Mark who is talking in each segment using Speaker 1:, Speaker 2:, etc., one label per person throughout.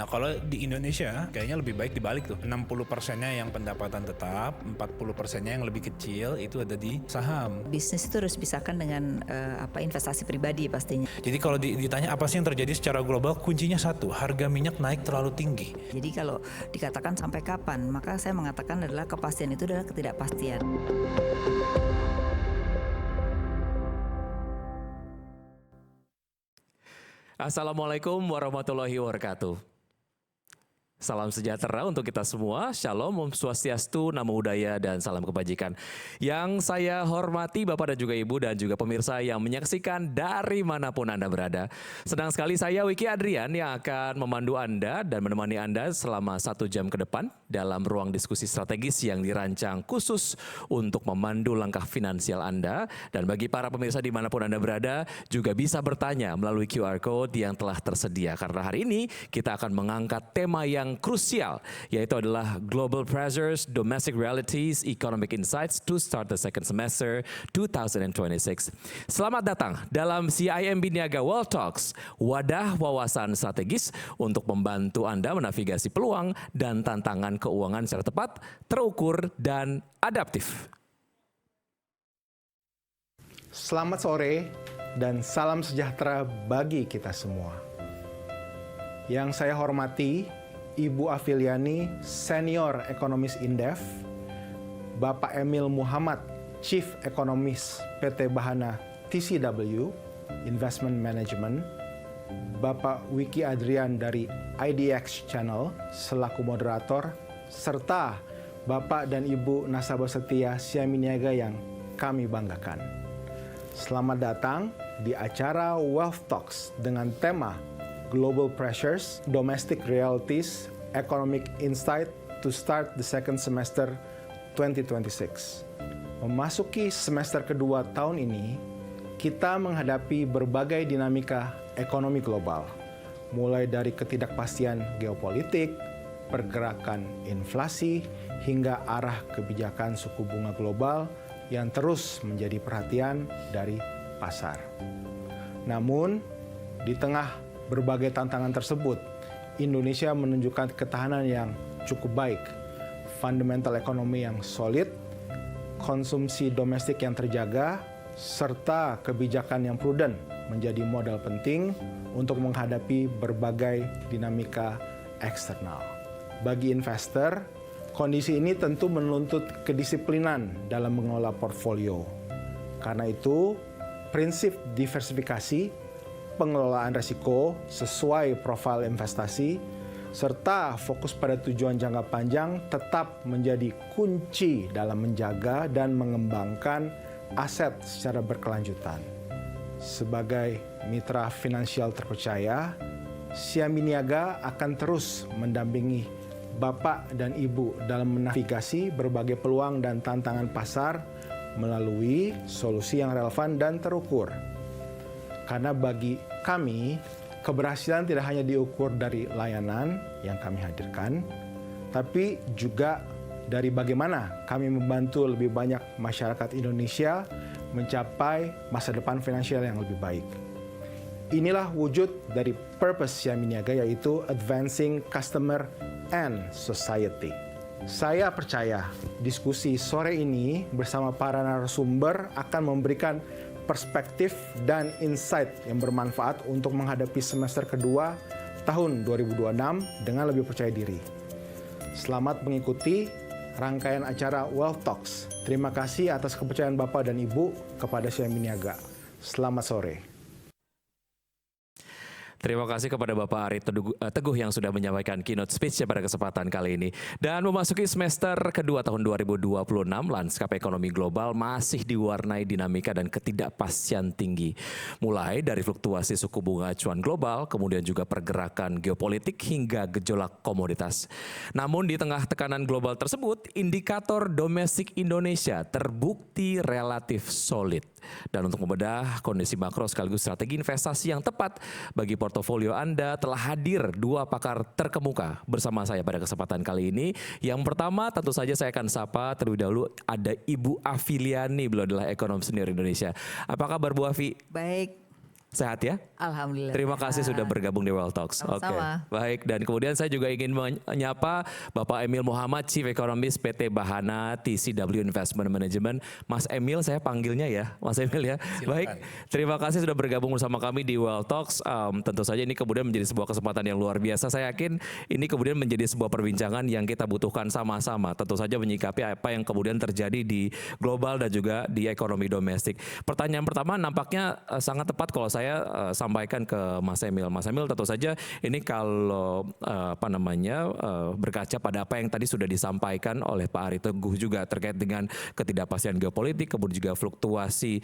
Speaker 1: Nah kalau di Indonesia kayaknya lebih baik dibalik tuh. 60%-nya yang pendapatan tetap, 40%-nya yang lebih kecil itu ada di saham.
Speaker 2: Bisnis itu harus dipisahkan dengan investasi pribadi pastinya.
Speaker 1: Jadi kalau ditanya apa sih yang terjadi secara global, kuncinya satu, harga minyak naik terlalu tinggi.
Speaker 2: Jadi kalau dikatakan sampai kapan, maka saya mengatakan adalah kepastian itu adalah ketidakpastian.
Speaker 3: Assalamualaikum warahmatullahi wabarakatuh. Salam sejahtera untuk kita semua, Shalom, Om Swastiastu, Namo Buddhaya, dan salam kebajikan. Yang saya hormati Bapak dan juga Ibu dan juga pemirsa yang menyaksikan dari manapun Anda berada. Senang sekali saya Wiki Adrian yang akan memandu Anda dan menemani Anda selama 1 jam ke depan dalam ruang diskusi strategis yang dirancang khusus untuk memandu langkah finansial Anda. Dan bagi para pemirsa dimanapun Anda berada juga bisa bertanya melalui QR Code yang telah tersedia. Karena hari ini kita akan mengangkat tema yang krusial, yaitu adalah Global Pressures, Domestic Realities, Economic Insights to Start the Second Semester 2026. Selamat datang dalam CIMB Niaga World Talks, wadah wawasan strategis untuk membantu Anda menavigasi peluang dan tantangan keuangan secara tepat, terukur, dan adaptif.
Speaker 4: Selamat sore dan salam sejahtera bagi kita semua. Yang saya hormati, Ibu Afiliani, Senior Ekonomis Indef, Bapak Emil Muhammad, Chief Economist PT Bahana TCW, Investment Management, Bapak Wiki Adrian dari IDX Channel selaku moderator, serta Bapak dan Ibu nasabah setia Siami Niaga yang kami banggakan. Selamat datang di acara Wealth Talks dengan tema Global Pressures, Domestic Realities, Economic Insight to Start the Second Semester 2026. Memasuki semester kedua tahun ini, kita menghadapi berbagai dinamika ekonomi global, mulai dari ketidakpastian geopolitik, pergerakan inflasi, hingga arah kebijakan suku bunga global yang terus menjadi perhatian dari pasar. Namun, di tengah berbagai tantangan tersebut, Indonesia menunjukkan ketahanan yang cukup baik, fundamental ekonomi yang solid, konsumsi domestik yang terjaga, serta kebijakan yang prudent menjadi modal penting untuk menghadapi berbagai dinamika eksternal. Bagi investor, kondisi ini tentu menuntut kedisiplinan dalam mengelola portfolio. Karena itu, prinsip diversifikasi, pengelolaan risiko sesuai profil investasi, serta fokus pada tujuan jangka panjang tetap menjadi kunci dalam menjaga dan mengembangkan aset secara berkelanjutan. Sebagai mitra finansial terpercaya, Siami Niaga akan terus mendampingi Bapak dan Ibu dalam menavigasi berbagai peluang dan tantangan pasar melalui solusi yang relevan dan terukur. Karena bagi kami, keberhasilan tidak hanya diukur dari layanan yang kami hadirkan, tapi juga dari bagaimana kami membantu lebih banyak masyarakat Indonesia mencapai masa depan finansial yang lebih baik. Inilah wujud dari purpose Siami Niaga, yaitu Advancing Customer and Society. Saya percaya diskusi sore ini bersama para narasumber akan memberikan perspektif dan insight yang bermanfaat untuk menghadapi semester kedua tahun 2026 dengan lebih percaya diri. Selamat mengikuti rangkaian acara Wealth Talks. Terima kasih atas kepercayaan Bapak dan Ibu kepada Siami Niaga. Selamat sore.
Speaker 3: Terima kasih kepada Bapak Ari Teguh yang sudah menyampaikan keynote speech pada kesempatan kali ini. Dan memasuki semester kedua tahun 2026, lanskap ekonomi global masih diwarnai dinamika dan ketidakpastian tinggi. Mulai dari fluktuasi suku bunga acuan global, kemudian juga pergerakan geopolitik hingga gejolak komoditas. Namun di tengah tekanan global tersebut, indikator domestik Indonesia terbukti relatif solid. Dan untuk membedah kondisi makro sekaligus strategi investasi yang tepat bagi portofolio Anda, telah hadir dua pakar terkemuka bersama saya pada kesempatan kali ini. Yang pertama tentu saja saya akan sapa terlebih dahulu ada Ibu Afiliani, beliau adalah ekonom senior Indonesia. Apa kabar Bu Afi?
Speaker 2: Baik.
Speaker 3: Sehat ya?
Speaker 2: Alhamdulillah.
Speaker 3: Terima kasih sudah bergabung di Wealth Talks.
Speaker 2: Sama-sama.
Speaker 3: Baik. Dan kemudian saya juga ingin menyapa Bapak Emil Muhammad, Chief Economist PT Bahana TCW Investment Management. Mas Emil, saya panggilnya ya, Mas Emil ya.
Speaker 1: Silakan.
Speaker 3: Baik. Terima kasih sudah bergabung bersama kami di Wealth Talks. Tentu saja ini kemudian menjadi sebuah kesempatan yang luar biasa. Saya yakin ini kemudian menjadi sebuah perbincangan yang kita butuhkan sama-sama. Tentu saja menyikapi apa yang kemudian terjadi di global dan juga di ekonomi domestik. Pertanyaan pertama nampaknya sangat tepat kalau saya sampaikan ke Mas Emil. Mas Emil, tentu saja ini kalau berkaca pada apa yang tadi sudah disampaikan oleh Pak Ari Teguh juga terkait dengan ketidakpastian geopolitik, kemudian juga fluktuasi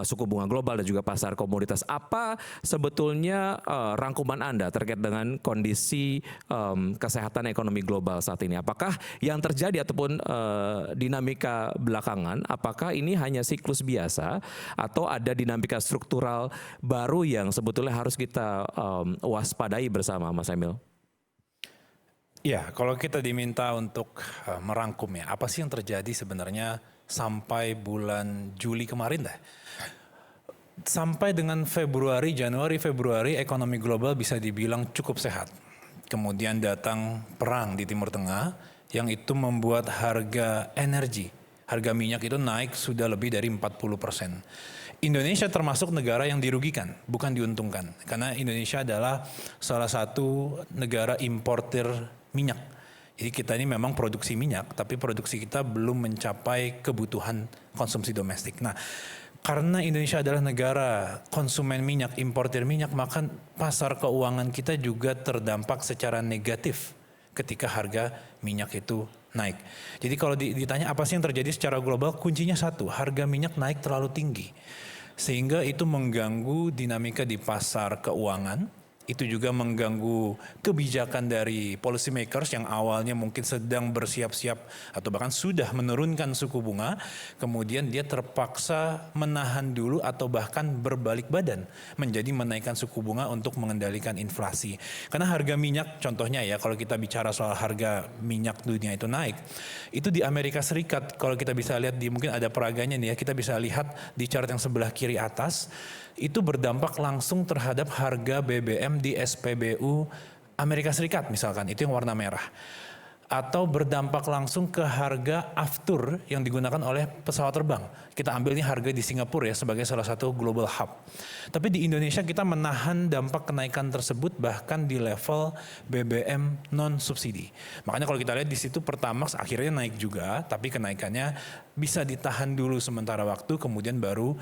Speaker 3: suku bunga global dan juga pasar komoditas. Apa sebetulnya rangkuman Anda terkait dengan kondisi kesehatan ekonomi global saat ini? Apakah yang terjadi ataupun dinamika belakangan, apakah ini hanya siklus biasa atau ada dinamika struktural baru yang sebetulnya harus kita waspadai bersama, Mas Emil?
Speaker 1: Ya, kalau kita diminta untuk merangkum ya, apa sih yang terjadi sebenarnya sampai bulan Juli kemarin dah. Sampai dengan Januari, Februari ekonomi global bisa dibilang cukup sehat. Kemudian datang perang di Timur Tengah yang itu membuat harga energi, harga minyak itu naik sudah lebih dari 40%. Indonesia termasuk negara yang dirugikan, bukan diuntungkan. Karena Indonesia adalah salah satu negara importir minyak. Jadi kita ini memang produksi minyak, tapi produksi kita belum mencapai kebutuhan konsumsi domestik. Nah, karena Indonesia adalah negara konsumen minyak, importir minyak, maka pasar keuangan kita juga terdampak secara negatif ketika harga minyak itu naik. Jadi kalau ditanya apa sih yang terjadi secara global, kuncinya satu, harga minyak naik terlalu tinggi. Sehingga itu mengganggu dinamika di pasar keuangan, itu juga mengganggu kebijakan dari policy makers yang awalnya mungkin sedang bersiap-siap atau bahkan sudah menurunkan suku bunga, kemudian dia terpaksa menahan dulu atau bahkan berbalik badan menjadi menaikkan suku bunga untuk mengendalikan inflasi. Karena harga minyak, contohnya ya, kalau kita bicara soal harga minyak dunia itu naik, itu di Amerika Serikat, kalau kita bisa lihat mungkin ada peraganya nih ya, kita bisa lihat di chart yang sebelah kiri atas, itu berdampak langsung terhadap harga BBM di SPBU Amerika Serikat misalkan, itu yang warna merah. Atau berdampak langsung ke harga aftur yang digunakan oleh pesawat terbang. Kita ambil ini harga di Singapura ya sebagai salah satu global hub. Tapi di Indonesia kita menahan dampak kenaikan tersebut bahkan di level BBM non subsidi. Makanya kalau kita lihat di situ Pertamax akhirnya naik juga, tapi kenaikannya bisa ditahan dulu sementara waktu, kemudian baru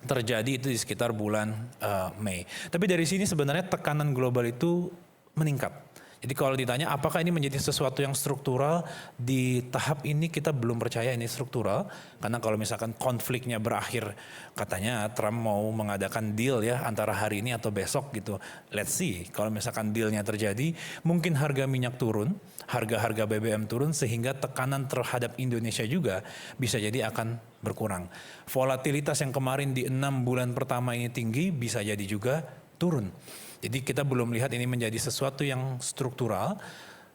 Speaker 1: terjadi itu di sekitar bulan Mei. Tapi dari sini sebenarnya tekanan global itu meningkat. Jadi kalau ditanya apakah ini menjadi sesuatu yang struktural, di tahap ini kita belum percaya ini struktural. Karena kalau misalkan konfliknya berakhir, katanya Trump mau mengadakan deal ya antara hari ini atau besok gitu. Let's see, kalau misalkan dealnya terjadi, mungkin harga minyak turun, harga-harga BBM turun, sehingga tekanan terhadap Indonesia juga bisa jadi akan berkurang. Volatilitas yang kemarin di 6 bulan pertama ini tinggi, bisa jadi juga turun. Jadi kita belum lihat ini menjadi sesuatu yang struktural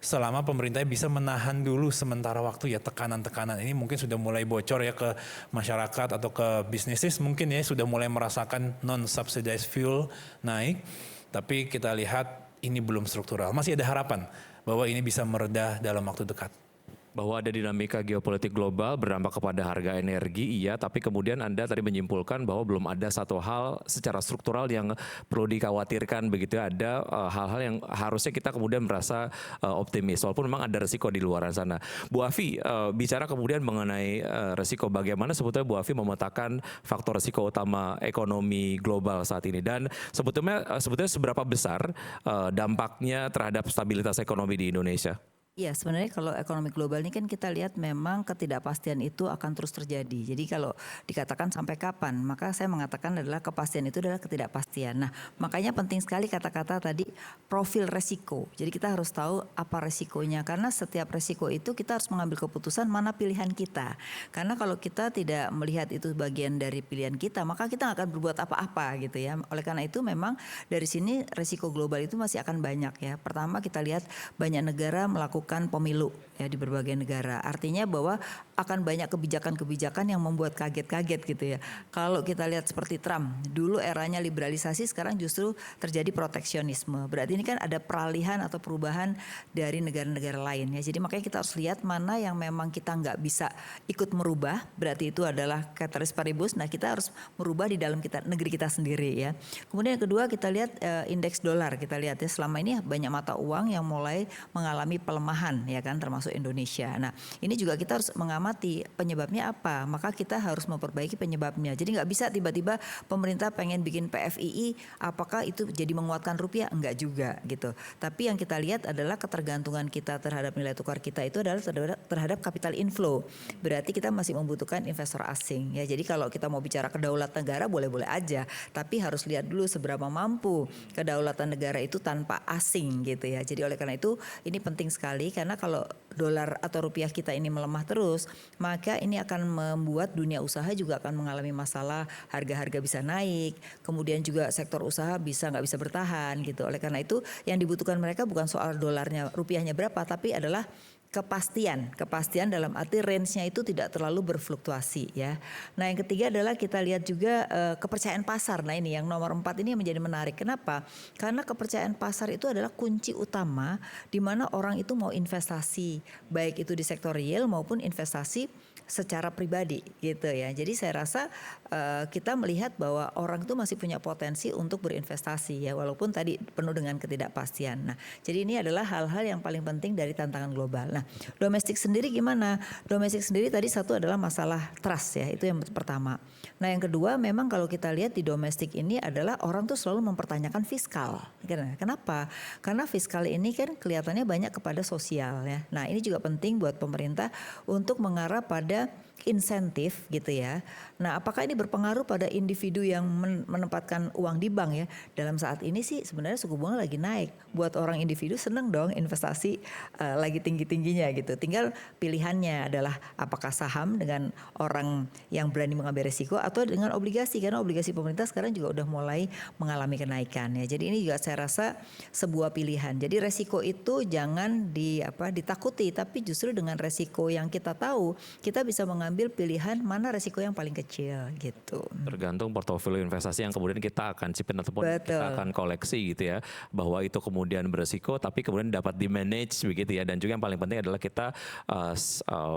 Speaker 1: selama pemerintah bisa menahan dulu sementara waktu ya tekanan-tekanan ini mungkin sudah mulai bocor ya ke masyarakat atau ke bisnis mungkin ya sudah mulai merasakan non-subsidized fuel naik. Tapi kita lihat ini belum struktural. Masih ada harapan bahwa ini bisa mereda dalam waktu dekat.
Speaker 3: Bahwa ada dinamika geopolitik global berdampak kepada harga energi, iya, tapi kemudian Anda tadi menyimpulkan bahwa belum ada satu hal secara struktural yang perlu dikhawatirkan begitu. Ada hal-hal yang harusnya kita kemudian merasa optimis, walaupun memang ada resiko di luar sana. Bu Afi, bicara kemudian mengenai resiko, bagaimana sebetulnya Bu Afi memetakan faktor resiko utama ekonomi global saat ini, dan sebetulnya seberapa besar dampaknya terhadap stabilitas ekonomi di Indonesia?
Speaker 2: Iya, sebenarnya kalau ekonomi global ini kan kita lihat memang ketidakpastian itu akan terus terjadi. Jadi kalau dikatakan sampai kapan, maka saya mengatakan adalah kepastian itu adalah ketidakpastian. Nah, makanya penting sekali kata-kata tadi profil resiko. Jadi kita harus tahu apa resikonya, karena setiap resiko itu kita harus mengambil keputusan mana pilihan kita. Karena kalau kita tidak melihat itu bagian dari pilihan kita, maka kita nggak akan berbuat apa-apa gitu ya. Oleh karena itu memang dari sini resiko global itu masih akan banyak ya. Pertama kita lihat banyak negara melakukan menentukan pemilu ya di berbagai negara. Artinya bahwa akan banyak kebijakan-kebijakan yang membuat kaget-kaget gitu ya. Kalau kita lihat seperti Trump, dulu eranya liberalisasi, sekarang justru terjadi proteksionisme. Berarti ini kan ada peralihan atau perubahan dari negara-negara lain ya. Jadi makanya kita harus lihat mana yang memang kita nggak bisa ikut merubah, berarti itu adalah ceteris paribus. Nah kita harus merubah di dalam negeri kita sendiri ya. Kemudian yang kedua kita lihat indeks dolar, kita lihat ya selama ini banyak mata uang yang mulai mengalami pelemahan ya kan, termasuk Indonesia. Nah ini juga kita harus mengamati penyebabnya apa, maka kita harus memperbaiki penyebabnya. Jadi nggak bisa tiba-tiba pemerintah pengen bikin PFII, apakah itu jadi menguatkan rupiah? Enggak juga gitu. Tapi yang kita lihat adalah ketergantungan kita terhadap nilai tukar kita itu adalah terhadap capital inflow. Berarti kita masih membutuhkan investor asing ya. Jadi kalau kita mau bicara kedaulatan negara boleh-boleh aja, tapi harus lihat dulu seberapa mampu kedaulatan negara itu tanpa asing gitu ya. Jadi oleh karena itu ini penting sekali, karena kalau dolar atau rupiah kita ini melemah terus, maka ini akan membuat dunia usaha juga akan mengalami masalah, harga-harga bisa naik, kemudian juga sektor usaha nggak bisa bertahan gitu. Oleh karena itu yang dibutuhkan mereka bukan soal dolarnya, rupiahnya berapa, tapi adalah kepastian dalam arti range-nya itu tidak terlalu berfluktuasi ya. Nah yang ketiga adalah kita lihat juga kepercayaan pasar. Nah ini yang nomor 4 ini yang menjadi menarik. Kenapa? Karena kepercayaan pasar itu adalah kunci utama di mana orang itu mau investasi, baik itu di sektor real maupun investasi secara pribadi gitu ya. Jadi saya rasa kita melihat bahwa orang itu masih punya potensi untuk berinvestasi ya, walaupun tadi penuh dengan ketidakpastian. Nah jadi ini adalah hal-hal yang paling penting dari tantangan global. Nah domestik sendiri gimana? Domestik sendiri tadi satu adalah masalah trust ya, itu yang pertama. Nah yang kedua memang kalau kita lihat di domestik ini adalah orang tuh selalu mempertanyakan fiskal. Kenapa? Karena fiskal ini kan kelihatannya banyak kepada sosial ya. Nah ini juga penting buat pemerintah untuk mengarah pada insentif gitu ya. Nah apakah ini berpengaruh pada individu yang menempatkan uang di bank ya? Dalam saat ini sih sebenarnya suku bunga lagi naik. Buat orang individu seneng dong investasi lagi tinggi-tingginya gitu. Tinggal pilihannya adalah apakah saham dengan orang yang berani mengambil risiko atau dengan obligasi. Karena obligasi pemerintah sekarang juga udah mulai mengalami kenaikan ya. Jadi ini juga saya rasa sebuah pilihan. Jadi resiko itu jangan ditakuti, tapi justru dengan resiko yang kita tahu kita bisa mengambil pilihan mana resiko yang paling kecil gitu.
Speaker 3: Tergantung portofolio investasi yang kemudian kita akan simpan ataupun kita akan koleksi gitu ya, bahwa itu kemudian beresiko tapi kemudian dapat di manage begitu ya. Dan juga yang paling penting adalah kita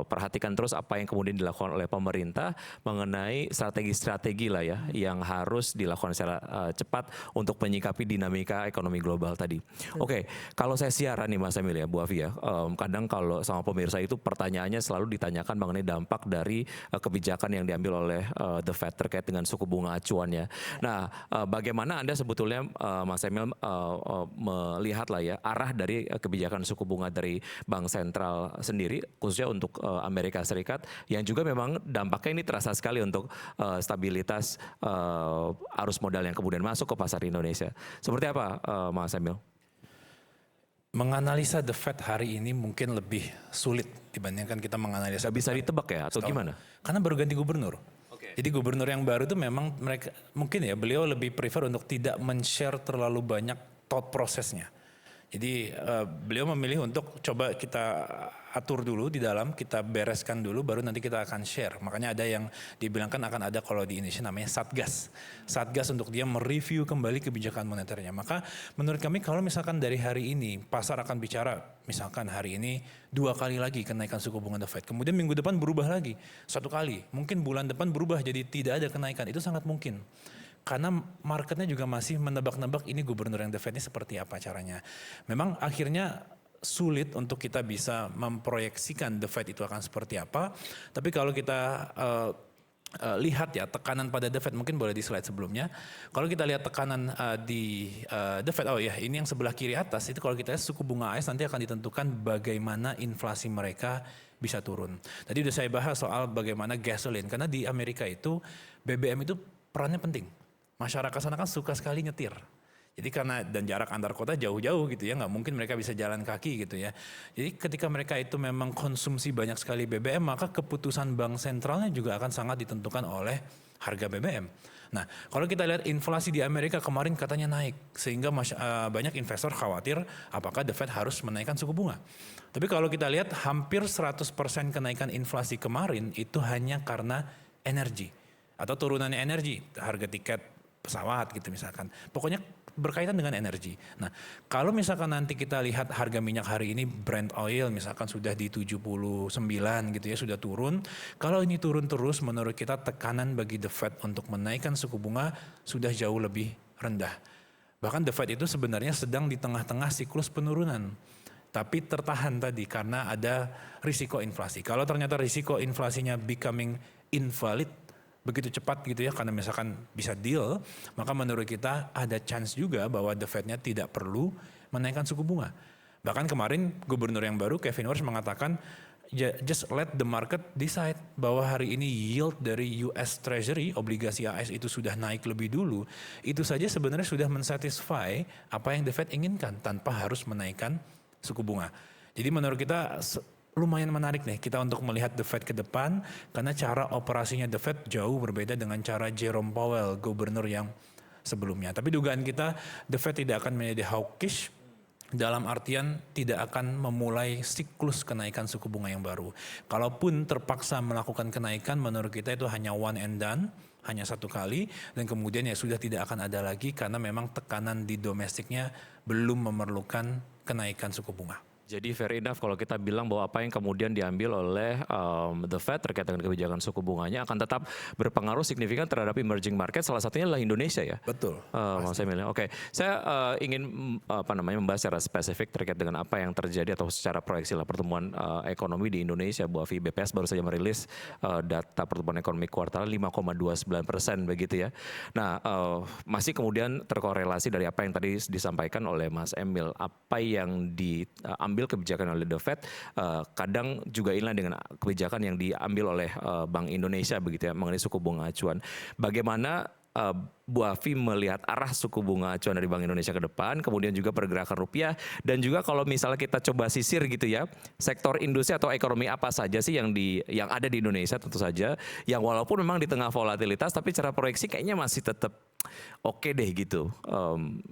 Speaker 3: perhatikan terus apa yang kemudian dilakukan oleh pemerintah mengenai strategi-strategi lah ya yang harus dilakukan secara cepat untuk menyikapi dinamika ekonomi global tadi. Oke, kalau saya siaran nih Mas Emil ya, Bu Afi ya, kadang kalau sama pemirsa itu pertanyaannya selalu ditanyakan mengenai dampak dari kebijakan yang diambil oleh The Fed terkait dengan suku bunga acuannya. Nah, bagaimana Anda sebetulnya Mas Emil melihat lah ya arah dari kebijakan suku bunga dari Bank Sentral sendiri, khususnya untuk Amerika Serikat, yang juga memang dampaknya ini terasa sekali untuk stabilitas arus modal yang kemudian masuk ke pasar Indonesia. Seperti apa Mas Emil?
Speaker 1: Menganalisa The Fed hari ini mungkin lebih sulit dibandingkan kita menganalisa.
Speaker 3: Gak bisa ditebak ya atau gimana?
Speaker 1: Karena baru ganti gubernur. Jadi gubernur yang baru itu memang mereka mungkin ya beliau lebih prefer untuk tidak men-share terlalu banyak thought prosesnya. Jadi beliau memilih untuk coba kita atur dulu di dalam, kita bereskan dulu, baru nanti kita akan share. Makanya ada yang dibilangkan akan ada kalau di Indonesia namanya Satgas. Satgas untuk dia mereview kembali kebijakan moneternya. Maka menurut kami kalau misalkan dari hari ini pasar akan bicara, misalkan hari ini 2 kali lagi kenaikan suku bunga The Fed. Kemudian minggu depan berubah lagi 1 kali. Mungkin bulan depan berubah jadi tidak ada kenaikan. Itu sangat mungkin. Karena marketnya juga masih menebak-nebak ini gubernur yang The Fed ini seperti apa caranya. Memang akhirnya sulit untuk kita bisa memproyeksikan The Fed itu akan seperti apa. Tapi kalau kita lihat ya tekanan pada The Fed, mungkin boleh di slide sebelumnya. Kalau kita lihat tekanan di The Fed, oh ya ini yang sebelah kiri atas, itu kalau kita lihat suku bunga AS nanti akan ditentukan bagaimana inflasi mereka bisa turun. Tadi udah saya bahas soal bagaimana gasoline, karena di Amerika itu BBM itu perannya penting. Masyarakat sana kan suka sekali nyetir. Jadi karena dan jarak antar kota jauh-jauh gitu ya, nggak mungkin mereka bisa jalan kaki gitu ya. Jadi ketika mereka itu memang konsumsi banyak sekali BBM, maka keputusan bank sentralnya juga akan sangat ditentukan oleh harga BBM. Nah, kalau kita lihat inflasi di Amerika kemarin katanya naik, sehingga banyak investor khawatir apakah The Fed harus menaikkan suku bunga. Tapi kalau kita lihat hampir 100% kenaikan inflasi kemarin itu hanya karena energi atau turunannya energi, harga tiket pesawat gitu misalkan. Pokoknya berkaitan dengan energi. Nah, kalau misalkan nanti kita lihat harga minyak hari ini Brent oil misalkan sudah di 79 gitu ya, sudah turun. Kalau ini turun terus menurut kita tekanan bagi The Fed untuk menaikkan suku bunga sudah jauh lebih rendah. Bahkan The Fed itu sebenarnya sedang di tengah-tengah siklus penurunan. Tapi tertahan tadi karena ada risiko inflasi. Kalau ternyata risiko inflasinya becoming invalid begitu cepat gitu ya, karena misalkan bisa deal, maka menurut kita ada chance juga bahwa The Fed-nya tidak perlu menaikkan suku bunga. Bahkan kemarin gubernur yang baru Kevin Warsh mengatakan just let the market decide, bahwa hari ini yield dari US Treasury, obligasi AS itu sudah naik lebih dulu. Itu saja sebenarnya sudah mensatisfy apa yang The Fed inginkan tanpa harus menaikkan suku bunga. Jadi menurut kita lumayan menarik nih kita untuk melihat The Fed ke depan, karena cara operasinya The Fed jauh berbeda dengan cara Jerome Powell, gubernur yang sebelumnya. Tapi dugaan kita The Fed tidak akan menjadi hawkish, dalam artian tidak akan memulai siklus kenaikan suku bunga yang baru. Kalaupun terpaksa melakukan kenaikan, menurut kita itu hanya one and done, hanya satu kali, dan kemudian ya sudah tidak akan ada lagi karena memang tekanan di domestiknya belum memerlukan kenaikan suku bunga.
Speaker 3: Jadi fair enough kalau kita bilang bahwa apa yang kemudian diambil oleh The Fed terkait dengan kebijakan suku bunganya akan tetap berpengaruh signifikan terhadap emerging market, salah satunya adalah Indonesia ya.
Speaker 1: Betul.
Speaker 3: Mas Emil. Oke, saya ingin membahas secara spesifik terkait dengan apa yang terjadi atau secara proyeksi lah pertumbuhan ekonomi di Indonesia. Bu Afi, BPS baru saja merilis data pertumbuhan ekonomi kuartal 5,29% begitu ya. Nah, masih kemudian terkorelasi dari apa yang tadi disampaikan oleh Mas Emil, apa yang diambil kebijakan oleh The Fed kadang juga inline dengan kebijakan yang diambil oleh Bank Indonesia begitu ya mengenai suku bunga acuan. Bagaimana Bu Afi melihat arah suku bunga acuan dari Bank Indonesia ke depan, kemudian juga pergerakan rupiah, dan juga kalau misalnya kita coba sisir gitu ya, sektor industri atau ekonomi apa saja sih yang ada di Indonesia tentu saja, yang walaupun memang di tengah volatilitas tapi secara proyeksi kayaknya masih tetap oke deh gitu,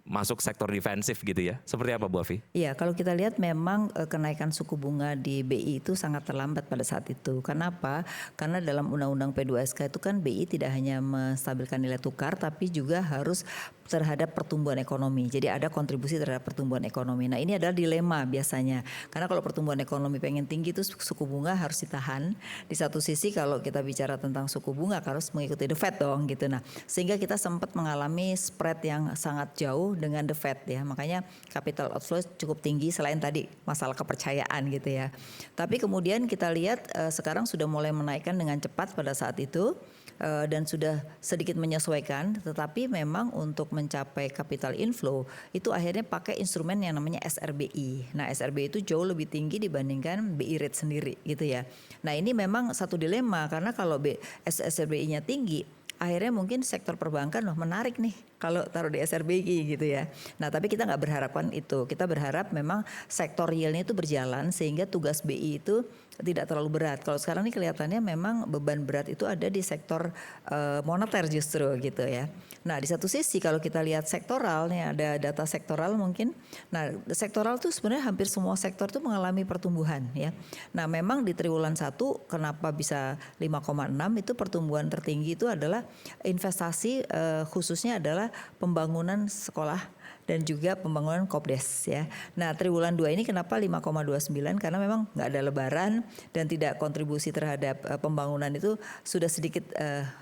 Speaker 3: masuk sektor defensif gitu ya. Seperti apa Bu Afi?
Speaker 2: Iya, kalau kita lihat memang kenaikan suku bunga di BI itu sangat terlambat pada saat itu. Kenapa? Karena dalam Undang-Undang P2SK itu kan BI tidak hanya menstabilkan nilai tukar, tapi juga harus terhadap pertumbuhan ekonomi. Jadi ada kontribusi terhadap pertumbuhan ekonomi. Nah, ini adalah dilema biasanya. Karena kalau pertumbuhan ekonomi pengen tinggi itu suku bunga harus ditahan. Di satu sisi kalau kita bicara tentang suku bunga harus mengikuti The Fed dong gitu. Nah, sehingga kita sempat mengalami spread yang sangat jauh dengan The Fed ya. Makanya capital outflow cukup tinggi selain tadi masalah kepercayaan gitu ya. Tapi kemudian kita lihat sekarang sudah mulai menaikkan dengan cepat pada saat itu. Dan sudah sedikit menyesuaikan, tetapi memang untuk mencapai capital inflow itu akhirnya pakai instrumen yang namanya SRBI. Nah, SRBI itu jauh lebih tinggi dibandingkan BI rate sendiri gitu ya. Nah, ini memang satu dilema karena kalau SRBI-nya tinggi, akhirnya mungkin sektor perbankan menarik nih kalau taruh di SRBI gitu ya. Nah, tapi kita nggak berharapkan itu. Kita berharap memang sektor realnya itu berjalan sehingga tugas BI itu tidak terlalu berat. Kalau sekarang ini kelihatannya memang beban berat itu ada di sektor moneter justru gitu ya. Nah, di satu sisi kalau kita lihat sektoral, nih ada data sektoral mungkin. Nah, sektoral tuh sebenarnya hampir semua sektor tuh mengalami pertumbuhan ya. Nah, memang di triwulan 1 kenapa bisa 5,6 itu pertumbuhan tertinggi itu adalah investasi khususnya adalah pembangunan sekolah dan juga pembangunan Kopdes ya. Nah, triwulan 2 ini kenapa 5,29 karena memang nggak ada lebaran dan tidak kontribusi terhadap pembangunan itu sudah sedikit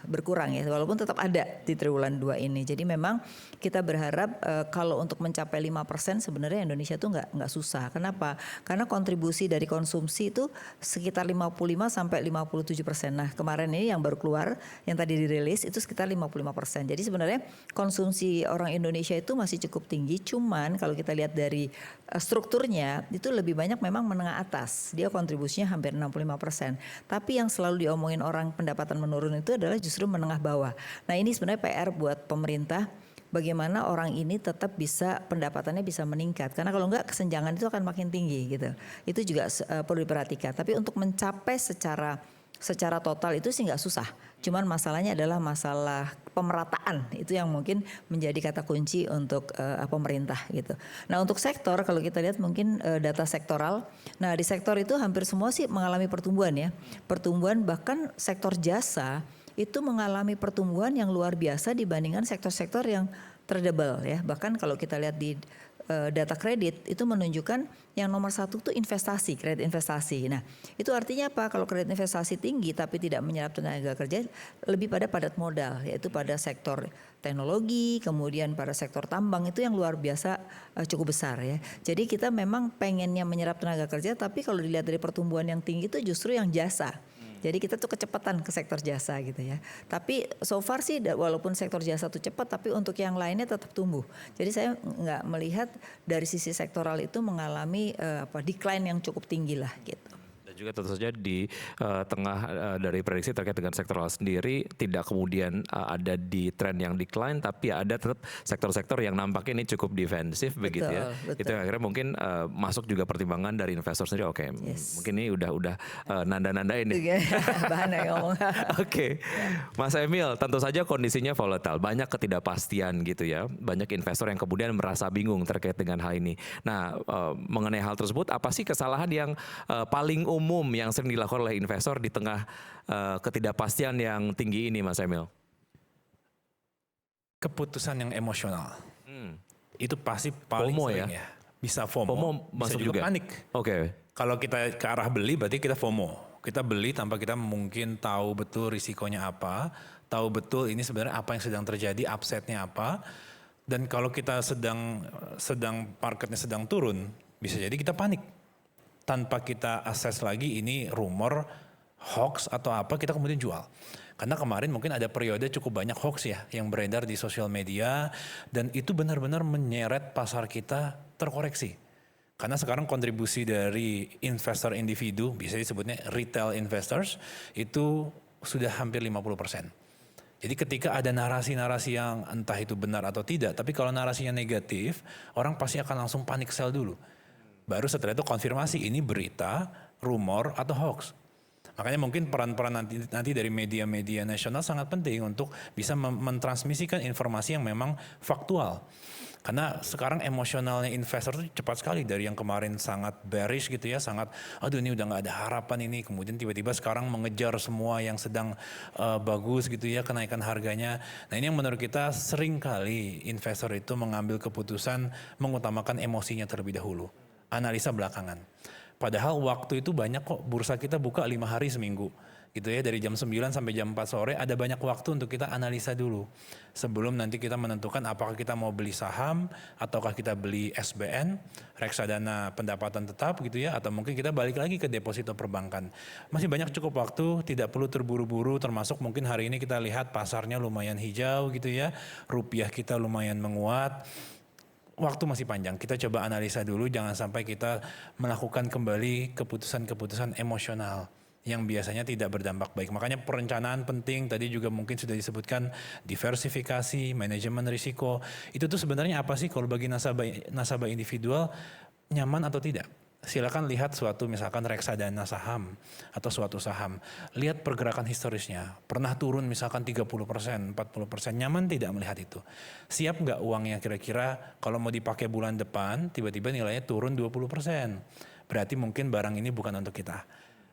Speaker 2: berkurang ya, walaupun tetap ada di triwulan 2 ini. Jadi memang kita berharap kalau untuk mencapai 5% sebenarnya Indonesia itu nggak susah. Kenapa? Karena kontribusi dari konsumsi itu sekitar 55 sampai 57%. Nah, kemarin ini yang baru keluar yang tadi dirilis itu sekitar 55%. Jadi sebenarnya konsumsi orang Indonesia itu masih cukup tinggi. Cuman kalau kita lihat dari strukturnya itu lebih banyak memang menengah atas. Dia kontribusinya hampir 65%. Tapi yang selalu diomongin orang pendapatan menurun itu adalah justru menengah bawah. Nah, ini sebenarnya PR buat pemerintah. Bagaimana orang ini tetap bisa pendapatannya bisa meningkat. Karena kalau enggak kesenjangan itu akan makin tinggi gitu. Itu juga perlu diperhatikan. Tapi untuk mencapai secara secara total itu sih nggak susah. Cuman masalahnya adalah masalah pemerataan, itu yang mungkin menjadi kata kunci untuk pemerintah gitu. Nah untuk sektor kalau kita lihat mungkin data sektoral, nah di sektor itu hampir semua sih mengalami pertumbuhan ya. Pertumbuhan bahkan sektor jasa itu mengalami pertumbuhan yang luar biasa dibandingkan sektor-sektor yang tradable ya. Bahkan kalau kita lihat di data kredit itu menunjukkan yang nomor satu itu investasi, kredit investasi. Nah itu artinya apa? Kalau kredit investasi tinggi tapi tidak menyerap tenaga kerja, lebih pada padat modal, yaitu pada sektor teknologi, kemudian pada sektor tambang itu yang luar biasa cukup besar ya. Jadi kita memang pengennya menyerap tenaga kerja, tapi kalau dilihat dari pertumbuhan yang tinggi itu justru yang jasa. Jadi kita tuh kecepatan ke sektor jasa gitu ya. Tapi so far sih walaupun sektor jasa tuh cepat, tapi untuk yang lainnya tetap tumbuh. Jadi saya nggak melihat dari sisi sektoral itu mengalami decline yang cukup tinggi lah gitu.
Speaker 3: Dan juga tentu saja di tengah dari prediksi terkait dengan sektoral sendiri tidak kemudian ada di tren yang decline, tapi ada tetap sektor-sektor yang nampaknya ini cukup defensif begitu ya.
Speaker 2: Betul.
Speaker 3: Itu yang akhirnya mungkin masuk juga pertimbangan dari investor sendiri. Oke, mungkin ini udah nanda-nandain nih.
Speaker 2: Bahan yang ngomong.
Speaker 3: Oke, Mas Emil, tentu saja kondisinya volatile, banyak ketidakpastian gitu ya, banyak investor yang kemudian merasa bingung terkait dengan hal ini. Nah, mengenai hal tersebut, apa sih kesalahan yang paling umum yang sering dilakukan oleh investor di tengah ketidakpastian yang tinggi ini, Mas Emil?
Speaker 1: Keputusan yang emosional. Itu pasti paling
Speaker 3: FOMO
Speaker 1: sering ya. Bisa FOMO,
Speaker 3: FOMO
Speaker 1: bisa
Speaker 3: masuk
Speaker 1: juga
Speaker 3: juga.
Speaker 1: panik.
Speaker 3: Oke.
Speaker 1: Kalau kita ke arah beli berarti kita FOMO. Kita beli tanpa kita mungkin tahu betul risikonya apa, tahu betul ini sebenarnya apa yang sedang terjadi, upsetnya apa. Dan kalau kita sedang marketnya sedang turun, bisa jadi kita panik. Tanpa kita assess lagi ini rumor, hoax atau apa, kita kemudian jual. Karena kemarin mungkin ada periode cukup banyak hoax ya yang beredar di sosial media dan itu benar-benar menyeret pasar kita terkoreksi. Karena sekarang kontribusi dari investor individu, bisa disebutnya retail investors, itu sudah hampir 50%. Jadi ketika ada narasi-narasi yang entah itu benar atau tidak, tapi kalau narasinya negatif, orang pasti akan langsung panik sell dulu. Baru setelah itu konfirmasi ini berita, rumor, atau hoax. Makanya mungkin peran-peran nanti dari media-media nasional sangat penting untuk bisa mentransmisikan informasi yang memang faktual. Karena sekarang emosionalnya investor itu cepat sekali dari yang kemarin sangat bearish gitu ya, sangat aduh ini udah gak ada harapan ini, kemudian tiba-tiba sekarang mengejar semua yang sedang bagus gitu ya kenaikan harganya. Nah ini yang menurut kita sering kali investor itu mengambil keputusan mengutamakan emosinya terlebih dahulu. Analisa belakangan. Padahal waktu itu banyak kok, bursa kita buka 5 hari seminggu. Gitu ya, dari jam 9 sampai jam 4 sore ada banyak waktu untuk kita analisa dulu. Sebelum nanti kita menentukan apakah kita mau beli saham, ataukah kita beli SBN, reksadana pendapatan tetap gitu ya, atau mungkin kita balik lagi ke deposito perbankan. Masih banyak cukup waktu, tidak perlu terburu-buru, termasuk mungkin hari ini kita lihat pasarnya lumayan hijau gitu ya, rupiah kita lumayan menguat. Waktu masih panjang, kita coba analisa dulu, jangan sampai kita melakukan kembali keputusan-keputusan emosional yang biasanya tidak berdampak baik. Makanya perencanaan penting, tadi juga mungkin sudah disebutkan diversifikasi, manajemen risiko. Itu tuh sebenarnya apa sih kalau bagi nasabah individual nyaman atau tidak? Silakan lihat suatu misalkan reksadana saham atau suatu saham. Lihat pergerakan historisnya. Pernah turun misalkan 30%, 40%. Nyaman tidak melihat itu? Siap nggak uangnya kira-kira kalau mau dipakai bulan depan tiba-tiba nilainya turun 20%. Berarti mungkin barang ini bukan untuk kita.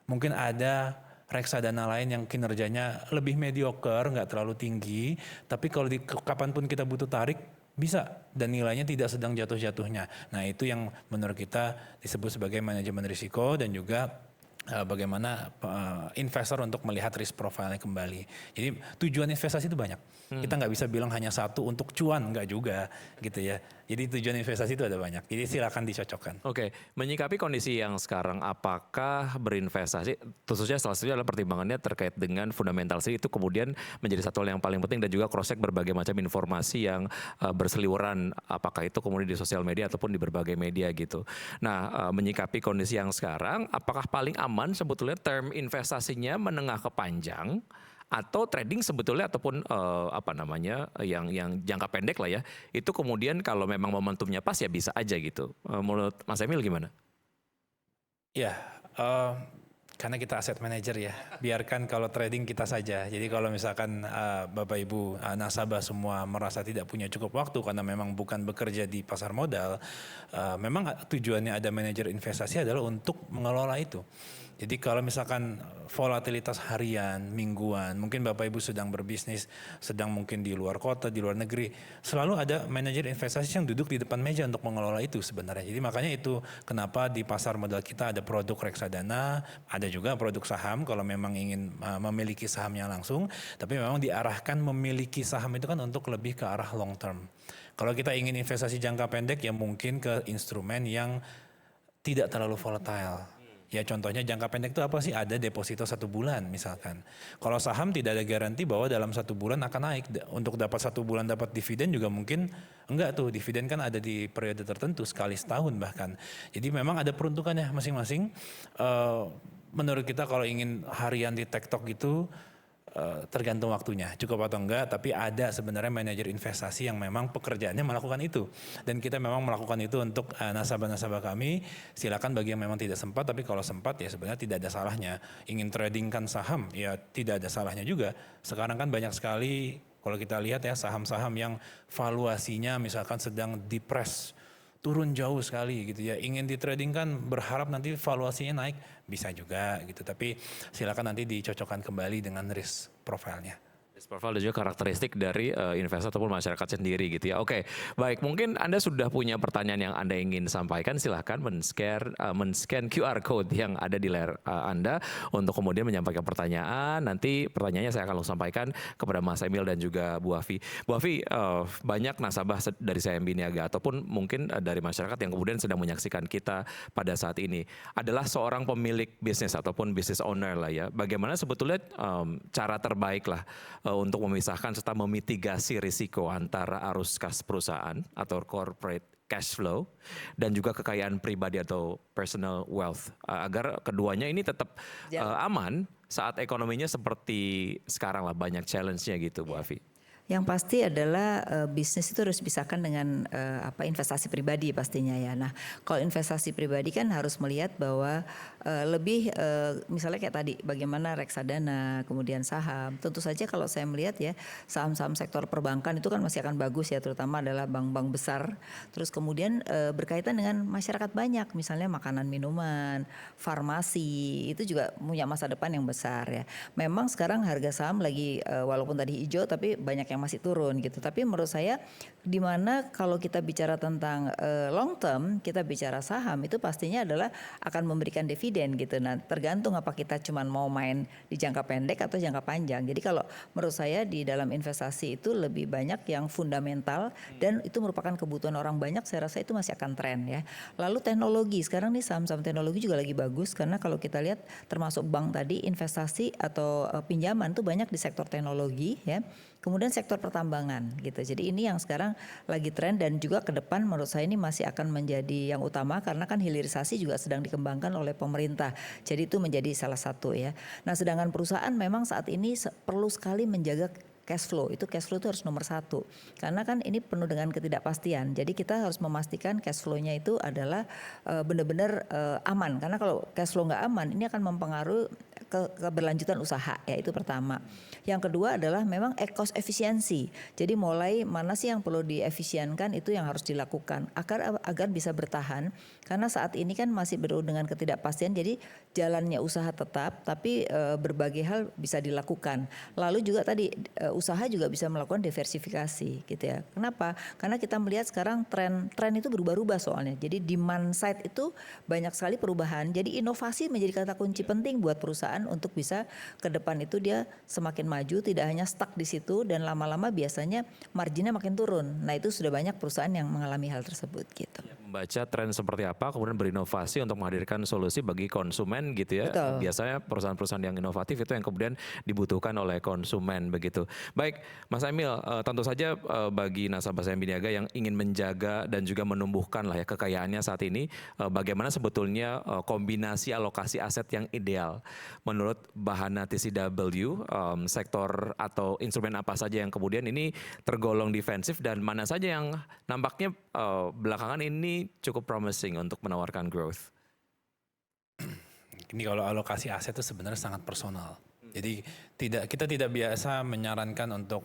Speaker 1: Mungkin ada reksadana lain yang kinerjanya lebih mediocre, nggak terlalu tinggi. Tapi kalau kapanpun kita butuh tarik, bisa, dan nilainya tidak sedang jatuh-jatuhnya. Nah itu yang menurut kita disebut sebagai manajemen risiko dan juga bagaimana investor untuk melihat risk profile-nya kembali. Jadi tujuan investasi itu banyak. Kita nggak bisa bilang hanya satu untuk cuan, nggak juga gitu ya. Jadi tujuan investasi itu ada banyak. Jadi silakan dicocokkan.
Speaker 3: Oke, menyikapi kondisi yang sekarang, apakah berinvestasi, khususnya salah satunya adalah pertimbangannya terkait dengan fundamental sih, itu kemudian menjadi satu hal yang paling penting dan juga cross check berbagai macam informasi yang berseliweran, apakah itu kemudian di sosial media ataupun di berbagai media gitu. Nah, menyikapi kondisi yang sekarang, apakah paling aman sebetulnya term investasinya menengah ke panjang? Atau trading sebetulnya ataupun yang jangka pendek lah ya, itu kemudian kalau memang momentumnya pas ya bisa aja gitu. Menurut Mas Emil gimana?
Speaker 1: Ya, Karena kita aset manager ya, biarkan kalau trading kita saja. Jadi kalau misalkan Bapak Ibu nasabah semua merasa tidak punya cukup waktu karena memang bukan bekerja di pasar modal, memang tujuannya ada manajer investasi adalah untuk mengelola itu. Jadi kalau misalkan volatilitas harian, mingguan, mungkin Bapak Ibu sedang berbisnis, sedang mungkin di luar kota, di luar negeri, selalu ada manajer investasi yang duduk di depan meja untuk mengelola itu sebenarnya. Jadi makanya itu kenapa di pasar modal kita ada produk reksadana, ada juga produk saham kalau memang ingin memiliki sahamnya langsung, tapi memang diarahkan memiliki saham itu kan untuk lebih ke arah long term. Kalau kita ingin investasi jangka pendek ya mungkin ke instrumen yang tidak terlalu volatile. Ya contohnya jangka pendek itu apa sih? Ada deposito 1 bulan misalkan. Kalau saham tidak ada garansi bahwa dalam 1 bulan akan naik. Untuk dapat 1 bulan dapat dividen juga mungkin enggak tuh. Dividen kan ada di periode tertentu sekali setahun bahkan. Jadi memang ada peruntukannya masing-masing. Menurut kita kalau ingin harian di TikTok gitu tergantung waktunya cukup atau enggak, tapi ada sebenarnya manajer investasi yang memang pekerjaannya melakukan itu dan kita memang melakukan itu untuk nasabah-nasabah kami. Silakan bagi yang memang tidak sempat, tapi kalau sempat ya sebenarnya tidak ada salahnya. Ingin tradingkan saham ya tidak ada salahnya juga. Sekarang kan banyak sekali kalau kita lihat ya saham-saham yang valuasinya misalkan sedang depres, turun jauh sekali gitu ya. Ingin ditradingkan berharap nanti valuasinya naik, bisa juga gitu. Tapi silakan nanti dicocokkan kembali dengan risk profile-nya.
Speaker 3: Risk profile dan juga karakteristik dari investor ataupun masyarakat sendiri gitu ya. Oke, baik. Mungkin Anda sudah punya pertanyaan yang Anda ingin sampaikan, silahkan men-scan QR code yang ada di layar Anda untuk kemudian menyampaikan pertanyaan. Nanti pertanyaannya saya akan langsung sampaikan kepada Mas Emil dan juga Bu Afi. Bu Afi, banyak nasabah dari CIMB Niaga ataupun mungkin dari masyarakat yang kemudian sedang menyaksikan kita pada saat ini adalah seorang pemilik bisnis ataupun business owner lah ya. Bagaimana sebetulnya cara terbaik lah untuk memisahkan serta memitigasi risiko antara arus kas perusahaan atau corporate cash flow dan juga kekayaan pribadi atau personal wealth agar keduanya ini tetap aman saat ekonominya seperti sekarang lah banyak challenge-nya gitu Bu Afi.
Speaker 2: Yang pasti adalah bisnis itu harus dipisahkan dengan investasi pribadi pastinya ya. Nah, kalau investasi pribadi kan harus melihat bahwa lebih misalnya kayak tadi bagaimana reksadana, kemudian saham. Tentu saja kalau saya melihat ya saham-saham sektor perbankan itu kan masih akan bagus ya, terutama adalah bank-bank besar. Terus kemudian berkaitan dengan masyarakat banyak, misalnya makanan minuman, farmasi, itu juga punya masa depan yang besar ya. Memang sekarang harga saham lagi walaupun tadi hijau tapi banyak yang masih turun gitu. Tapi menurut saya di mana kalau kita bicara tentang long term, kita bicara saham itu pastinya adalah akan memberikan dividen gitu. Nah, tergantung apa kita cuma mau main di jangka pendek atau jangka panjang. Jadi kalau menurut saya di dalam investasi itu lebih banyak yang fundamental dan itu merupakan kebutuhan orang banyak, saya rasa itu masih akan tren ya. Lalu teknologi, sekarang nih saham-saham teknologi juga lagi bagus karena kalau kita lihat termasuk bank tadi investasi atau pinjaman tuh banyak di sektor teknologi ya. Kemudian sektor pertambangan gitu. Jadi ini yang sekarang lagi tren dan juga ke depan menurut saya ini masih akan menjadi yang utama karena kan hilirisasi juga sedang dikembangkan oleh pemerintah. Jadi itu menjadi salah satu ya. Nah, sedangkan perusahaan memang saat ini perlu sekali menjaga cash flow. Itu cash flow itu harus nomor 1. Karena kan ini penuh dengan ketidakpastian. Jadi kita harus memastikan cash flow-nya itu adalah benar-benar aman. Karena kalau cash flow nggak aman ini akan mempengaruhi keberlanjutan usaha ya, itu pertama. Yang kedua adalah memang cost efisiensi. Jadi mulai mana sih yang perlu diefisienkan itu yang harus dilakukan agar bisa bertahan. Karena saat ini kan masih penuh dengan ketidakpastian. Jadi jalannya usaha tetap tapi berbagai hal bisa dilakukan. Lalu juga tadi usaha juga bisa melakukan diversifikasi gitu ya. Kenapa? Karena kita melihat sekarang tren itu berubah-ubah soalnya. Jadi demand side itu banyak sekali perubahan. Jadi inovasi menjadi kata kunci penting buat perusahaan untuk bisa ke depan itu dia semakin maju, tidak hanya stuck di situ dan lama-lama biasanya marginnya makin turun. Nah, itu sudah banyak perusahaan yang mengalami hal tersebut gitu.
Speaker 3: Membaca tren seperti apa kemudian berinovasi untuk menghadirkan solusi bagi konsumen gitu ya.
Speaker 2: Betul.
Speaker 3: Biasanya perusahaan-perusahaan yang inovatif itu yang kemudian dibutuhkan oleh konsumen begitu. Baik, Mas Emil, tentu saja bagi nasabah CIMB Niaga yang ingin menjaga dan juga menumbuhkan lah ya kekayaannya saat ini, bagaimana sebetulnya kombinasi alokasi aset yang ideal menurut Bahana TCW, sektor atau instrumen apa saja yang kemudian ini tergolong defensif dan mana saja yang nampaknya belakangan ini cukup promising untuk menawarkan growth?
Speaker 1: Ini kalau alokasi aset itu sebenarnya sangat personal. Jadi kita tidak biasa menyarankan untuk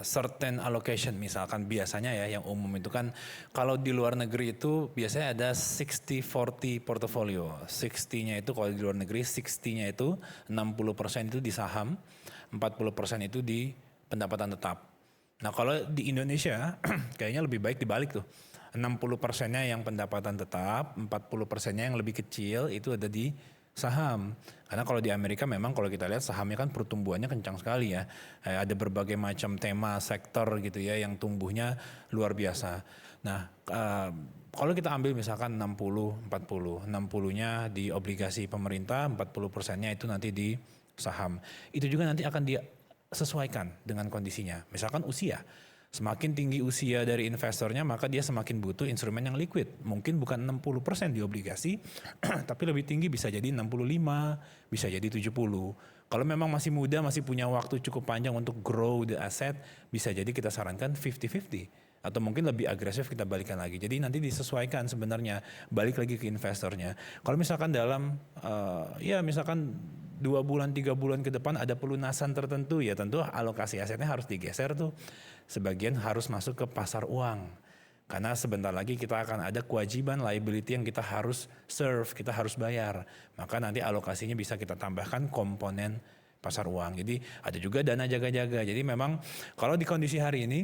Speaker 1: certain allocation. Misalkan biasanya ya yang umum itu kan kalau di luar negeri itu biasanya ada 60-40 portfolio. 60-nya itu kalau di luar negeri 60-nya itu 60% itu di saham, 40% itu di pendapatan tetap. Nah kalau di Indonesia kayaknya lebih baik dibalik tuh. 60%-nya yang pendapatan tetap, 40%-nya yang lebih kecil itu ada di saham. Karena kalau di Amerika memang kalau kita lihat sahamnya kan pertumbuhannya kencang sekali ya. Ada berbagai macam tema sektor gitu ya yang tumbuhnya luar biasa. Nah kalau kita ambil misalkan 60-40, 60-nya di obligasi pemerintah, 40%-nya itu nanti di saham. Itu juga nanti akan disesuaikan dengan kondisinya. Misalkan usia. Semakin tinggi usia dari investornya maka dia semakin butuh instrumen yang liquid. Mungkin bukan 60% di obligasi tapi lebih tinggi bisa jadi 65, bisa jadi 70. Kalau memang masih muda, masih punya waktu cukup panjang untuk grow the asset, bisa jadi kita sarankan 50-50. Atau mungkin lebih agresif kita balikan lagi. Jadi nanti disesuaikan sebenarnya, balik lagi ke investornya. Kalau misalkan dalam, misalkan 2 bulan, 3 bulan ke depan ada pelunasan tertentu ya tentu alokasi asetnya harus digeser tuh. Sebagian harus masuk ke pasar uang. Karena sebentar lagi kita akan ada kewajiban liability yang kita harus serve, kita harus bayar. Maka nanti alokasinya bisa kita tambahkan komponen pasar uang. Jadi ada juga dana jaga-jaga. Jadi memang kalau di kondisi hari ini,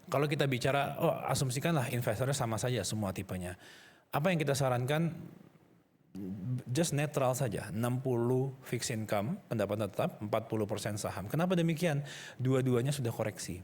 Speaker 1: kalau kita bicara, asumsikanlah investornya sama saja semua tipenya. Apa yang kita sarankan? Just netral saja, 60 fixed income, pendapatan tetap, 40% saham. Kenapa demikian? Dua-duanya sudah koreksi.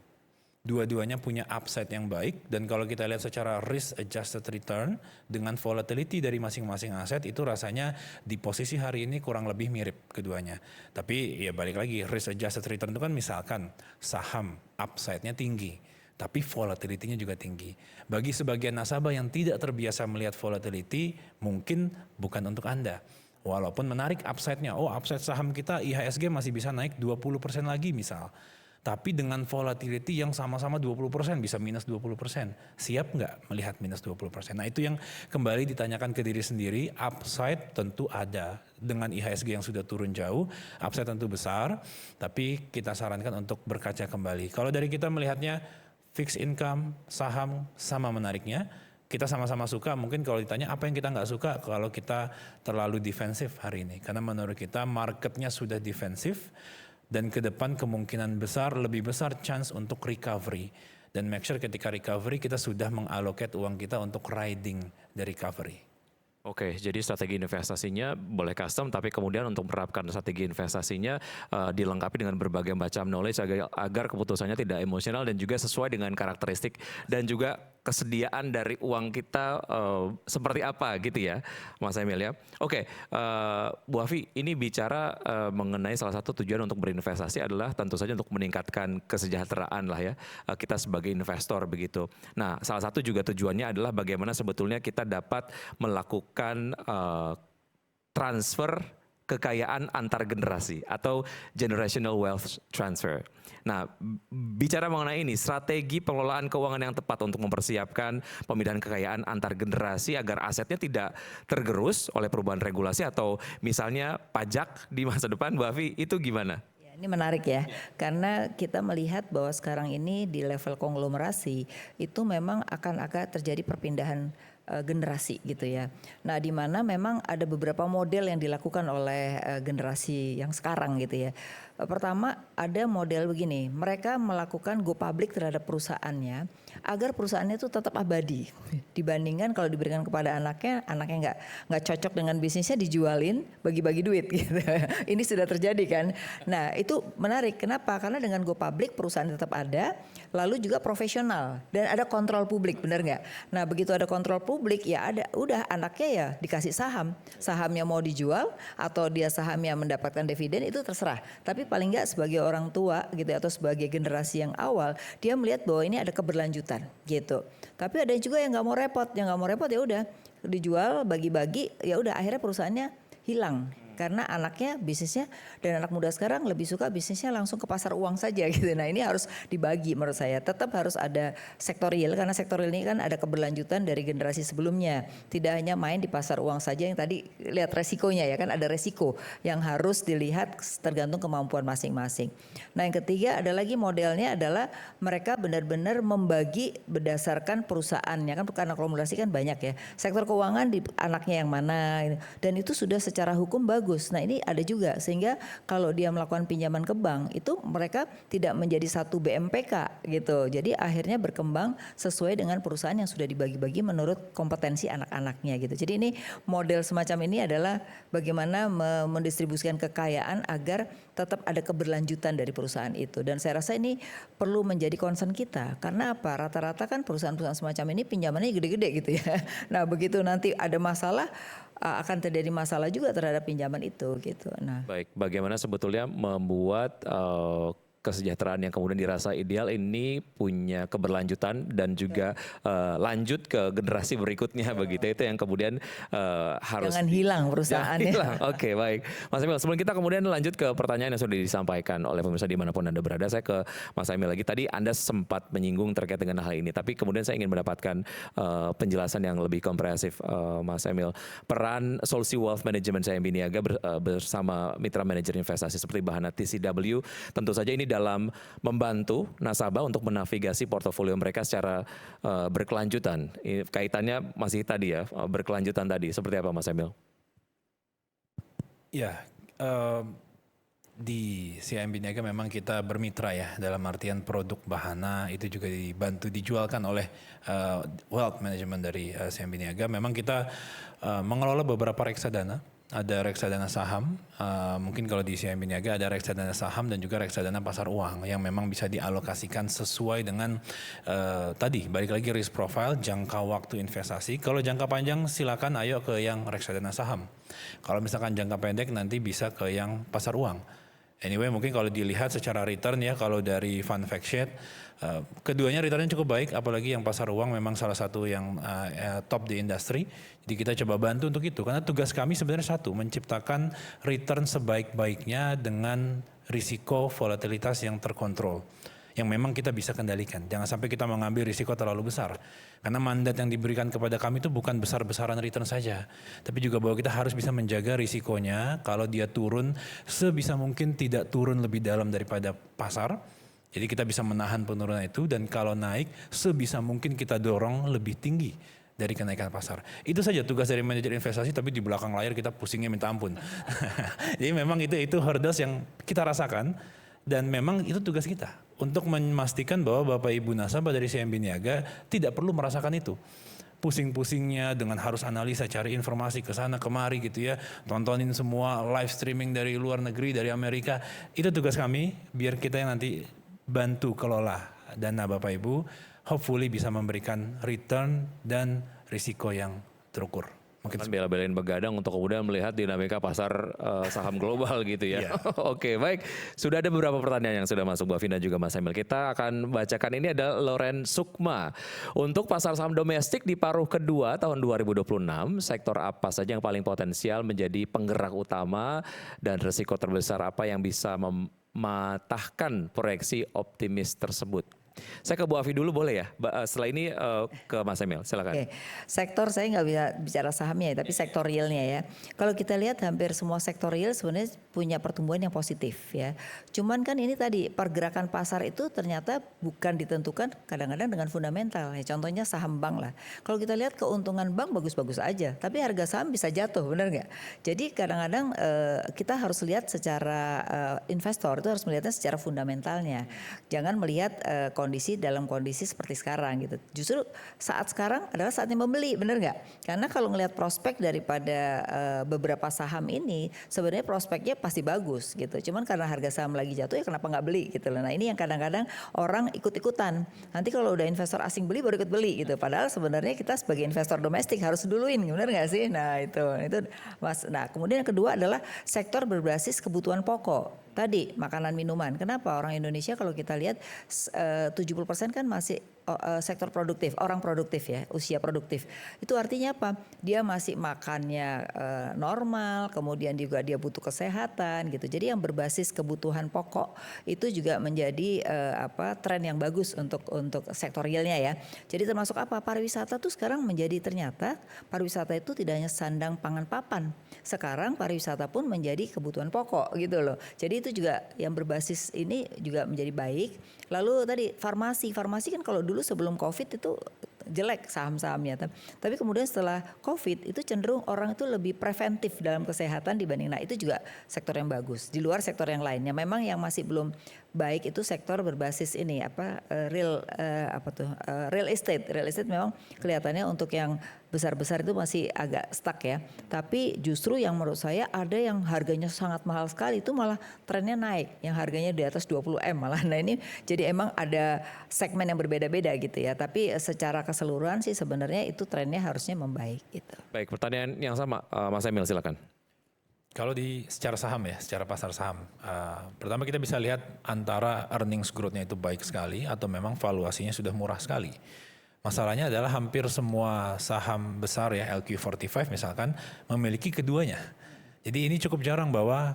Speaker 1: Dua-duanya punya upside yang baik dan kalau kita lihat secara risk adjusted return dengan volatility dari masing-masing aset itu rasanya di posisi hari ini kurang lebih mirip keduanya. Tapi ya balik lagi risk adjusted return itu kan misalkan saham upside-nya tinggi. Tapi volatility-nya juga tinggi. Bagi sebagian nasabah yang tidak terbiasa melihat volatility, mungkin bukan untuk Anda. Walaupun menarik upside-nya, upside saham kita IHSG masih bisa naik 20% lagi misal. Tapi dengan volatility yang sama-sama 20% bisa minus 20%. Siap nggak melihat minus 20%? Nah itu yang kembali ditanyakan ke diri sendiri, upside tentu ada. Dengan IHSG yang sudah turun jauh, upside tentu besar, tapi kita sarankan untuk berkaca kembali. Kalau dari kita melihatnya, fixed income, saham sama menariknya. Kita sama-sama suka, mungkin kalau ditanya apa yang kita nggak suka kalau kita terlalu defensif hari ini. Karena menurut kita marketnya sudah defensif dan ke depan kemungkinan besar, lebih besar chance untuk recovery. Dan make sure ketika recovery kita sudah mengalocate uang kita untuk riding the recovery.
Speaker 3: Oke, jadi strategi investasinya boleh custom, tapi kemudian untuk menerapkan strategi investasinya dilengkapi dengan berbagai macam knowledge agar keputusannya tidak emosional dan juga sesuai dengan karakteristik dan juga kesediaan dari uang kita seperti apa gitu ya, Mas Emil ya. Oke, Bu Afi, ini bicara mengenai salah satu tujuan untuk berinvestasi adalah tentu saja untuk meningkatkan kesejahteraan lah ya kita sebagai investor begitu. Nah, salah satu juga tujuannya adalah bagaimana sebetulnya kita dapat melakukan transfer kekayaan antar generasi atau generational wealth transfer. Nah, bicara mengenai ini, strategi pengelolaan keuangan yang tepat untuk mempersiapkan pemindahan kekayaan antar generasi agar asetnya tidak tergerus oleh perubahan regulasi atau misalnya pajak di masa depan, Bu Afi, itu gimana?
Speaker 2: Ini menarik ya, karena kita melihat bahwa sekarang ini di level konglomerasi itu memang akan terjadi perpindahan generasi gitu ya. Nah, di mana memang ada beberapa model yang dilakukan oleh generasi yang sekarang gitu ya. Pertama ada model begini, mereka melakukan go public terhadap perusahaannya agar perusahaannya itu tetap abadi dibandingkan kalau diberikan kepada anaknya nggak cocok dengan bisnisnya dijualin bagi-bagi duit gitu. Ini sudah terjadi kan. Nah itu menarik, kenapa? Karena dengan go public perusahaan tetap ada, lalu juga profesional dan ada kontrol publik, benar nggak? Nah begitu ada kontrol publik ya udah anaknya ya dikasih sahamnya mau dijual atau dia sahamnya mendapatkan dividen itu terserah. Tapi paling nggak sebagai orang tua gitu atau sebagai generasi yang awal dia melihat bahwa ini ada keberlanjutan gitu. Tapi ada juga yang nggak mau repot, ya udah dijual bagi-bagi ya udah akhirnya perusahaannya hilang Karena anaknya bisnisnya dan anak muda sekarang lebih suka bisnisnya langsung ke pasar uang saja gitu. Nah ini harus dibagi menurut saya. Tetap harus ada sektor real karena sektor real ini kan ada keberlanjutan dari generasi sebelumnya. Tidak hanya main di pasar uang saja yang tadi lihat resikonya ya kan, ada resiko yang harus dilihat tergantung kemampuan masing-masing. Nah yang ketiga ada lagi modelnya adalah mereka benar-benar membagi berdasarkan perusahaannya kan, karena akomodasi kan banyak ya. Sektor keuangan di anaknya yang mana dan itu sudah secara hukum bagus. Nah ini ada juga sehingga kalau dia melakukan pinjaman ke bank itu mereka tidak menjadi satu BMPK gitu. Jadi akhirnya berkembang sesuai dengan perusahaan yang sudah dibagi-bagi menurut kompetensi anak-anaknya gitu. Jadi ini model semacam ini adalah bagaimana mendistribusikan kekayaan agar tetap ada keberlanjutan dari perusahaan itu. Dan saya rasa ini perlu menjadi concern kita. Karena apa? Rata-rata kan perusahaan-perusahaan semacam ini pinjamannya gede-gede gitu ya. Nah begitu nanti ada masalah akan terjadi masalah juga terhadap pinjaman itu gitu. Nah,
Speaker 3: Baik, bagaimana sebetulnya membuat kesejahteraan yang kemudian dirasa ideal ini punya keberlanjutan dan juga lanjut ke generasi berikutnya begitu, itu yang kemudian harus
Speaker 2: jangan hilang perusahaannya.
Speaker 3: hilang. Oke, baik. Mas Emil, sebelum kita kemudian lanjut ke pertanyaan yang sudah disampaikan oleh pemirsa dimanapun Anda berada, saya ke Mas Emil lagi. Tadi Anda sempat menyinggung terkait dengan hal ini, tapi kemudian saya ingin mendapatkan penjelasan yang lebih komprehensif, Mas Emil. Peran Solusi Wealth Management CIMB Niaga bersama mitra manajer investasi seperti Bahana TCW, tentu saja ini dalam membantu nasabah untuk menavigasi portofolio mereka secara berkelanjutan. Kaitannya masih tadi ya, berkelanjutan tadi. Seperti apa Mas Emil?
Speaker 1: Ya, di CIMB Niaga memang kita bermitra ya, dalam artian produk Bahana itu juga dibantu dijualkan oleh wealth management dari CIMB Niaga. Memang kita mengelola beberapa reksadana. Ada reksadana saham, mungkin kalau di CIMB Niaga ada reksadana saham dan juga reksadana pasar uang yang memang bisa dialokasikan sesuai dengan tadi balik lagi risk profile, jangka waktu investasi. Kalau jangka panjang silakan ayo ke yang reksadana saham. Kalau misalkan jangka pendek nanti bisa ke yang pasar uang. Anyway mungkin kalau dilihat secara return ya, kalau dari fund fact sheet keduanya returnnya cukup baik, apalagi yang pasar uang memang salah satu yang top di industri. Jadi kita coba bantu untuk itu karena tugas kami sebenarnya satu, menciptakan return sebaik-baiknya dengan risiko volatilitas yang terkontrol, yang memang kita bisa kendalikan. Jangan sampai kita mengambil risiko terlalu besar. Karena mandat yang diberikan kepada kami itu bukan besar-besaran return saja, tapi juga bahwa kita harus bisa menjaga risikonya. Kalau dia turun, sebisa mungkin tidak turun lebih dalam daripada pasar. Jadi kita bisa menahan penurunan itu, dan kalau naik sebisa mungkin kita dorong lebih tinggi dari kenaikan pasar. Itu saja tugas dari manajer investasi, tapi di belakang layar kita pusingnya minta ampun. Jadi memang itu hurdles yang kita rasakan, dan memang itu tugas kita untuk memastikan bahwa Bapak Ibu nasabah dari CIMB Niaga tidak perlu merasakan itu. Pusing-pusingnya dengan harus analisa, cari informasi ke sana kemari gitu ya, tontonin semua live streaming dari luar negeri, dari Amerika. Itu tugas kami, biar kita yang nanti bantu kelola dana Bapak Ibu, hopefully bisa memberikan return dan risiko yang terukur. Mungkin
Speaker 3: Bela-belain begadang untuk kemudian melihat dinamika pasar saham global gitu ya. Oke, baik. Sudah ada beberapa pertanyaan yang sudah masuk, Bu Afin dan juga Mas Emil. Kita akan bacakan, ini ada Loren Sukma. Untuk pasar saham domestik di paruh kedua tahun 2026, sektor apa saja yang paling potensial menjadi penggerak utama dan risiko terbesar apa yang bisa mematahkan proyeksi optimis tersebut? Saya ke Bu Afi dulu boleh ya? Setelah ini ke Mas Emil, silakan.
Speaker 2: Oke. Sektor saya nggak bisa bicara sahamnya ya, tapi sektor realnya ya. Kalau kita lihat hampir semua sektor real sebenarnya punya pertumbuhan yang positif ya. Cuman kan ini tadi pergerakan pasar itu ternyata bukan ditentukan kadang-kadang dengan fundamental. Ya, contohnya saham bank lah. Kalau kita lihat keuntungan bank bagus-bagus aja, tapi harga saham bisa jatuh, benar nggak? Jadi kadang-kadang kita harus lihat secara investor itu harus melihatnya secara fundamentalnya. Jangan melihat kondisi dalam kondisi seperti sekarang gitu. Justru saat sekarang adalah saatnya membeli, benar nggak? Karena kalau ngelihat prospek daripada beberapa saham ini, sebenarnya prospeknya pasti bagus gitu. Cuman karena harga saham lagi jatuh ya kenapa nggak beli gitu loh. Nah ini yang kadang-kadang orang ikut-ikutan. Nanti kalau udah investor asing beli baru ikut beli gitu. Padahal sebenarnya kita sebagai investor domestik harus duluin, benar nggak sih? Nah itu mas. Nah kemudian yang kedua adalah sektor berbasis kebutuhan pokok. Tadi makanan minuman. Kenapa orang Indonesia kalau kita lihat 70% kan masih sektor produktif, orang produktif ya, usia produktif. Itu artinya apa? Dia masih makannya normal, kemudian juga dia butuh kesehatan gitu. Jadi yang berbasis kebutuhan pokok itu juga menjadi tren yang bagus untuk sektor realnya ya. Jadi termasuk apa? Pariwisata tuh sekarang menjadi, ternyata pariwisata itu tidak hanya sandang pangan papan. Sekarang pariwisata pun menjadi kebutuhan pokok gitu loh. Jadi itu juga yang berbasis ini juga menjadi baik. Lalu tadi farmasi kan kalau dulu sebelum COVID itu jelek saham-sahamnya. Tapi kemudian setelah COVID itu cenderung orang itu lebih preventif dalam kesehatan dibanding, nah itu juga sektor yang bagus. Di luar sektor yang lainnya memang yang masih belum baik itu sektor berbasis ini real estate. Real estate memang kelihatannya untuk yang besar-besar itu masih agak stuck ya. Tapi justru yang menurut saya ada yang harganya sangat mahal sekali itu malah trennya naik. Yang harganya di atas 20 M malah. Nah ini jadi emang ada segmen yang berbeda-beda gitu ya. Tapi secara keseluruhan sih sebenarnya itu trennya harusnya membaik gitu.
Speaker 3: Baik, pertanyaan yang sama Mas Emil silakan.
Speaker 1: Kalau secara saham ya, secara pasar saham, pertama kita bisa lihat antara earnings growth-nya itu baik sekali atau memang valuasinya sudah murah sekali. Masalahnya adalah hampir semua saham besar ya, LQ45 misalkan, memiliki keduanya. Jadi ini cukup jarang bahwa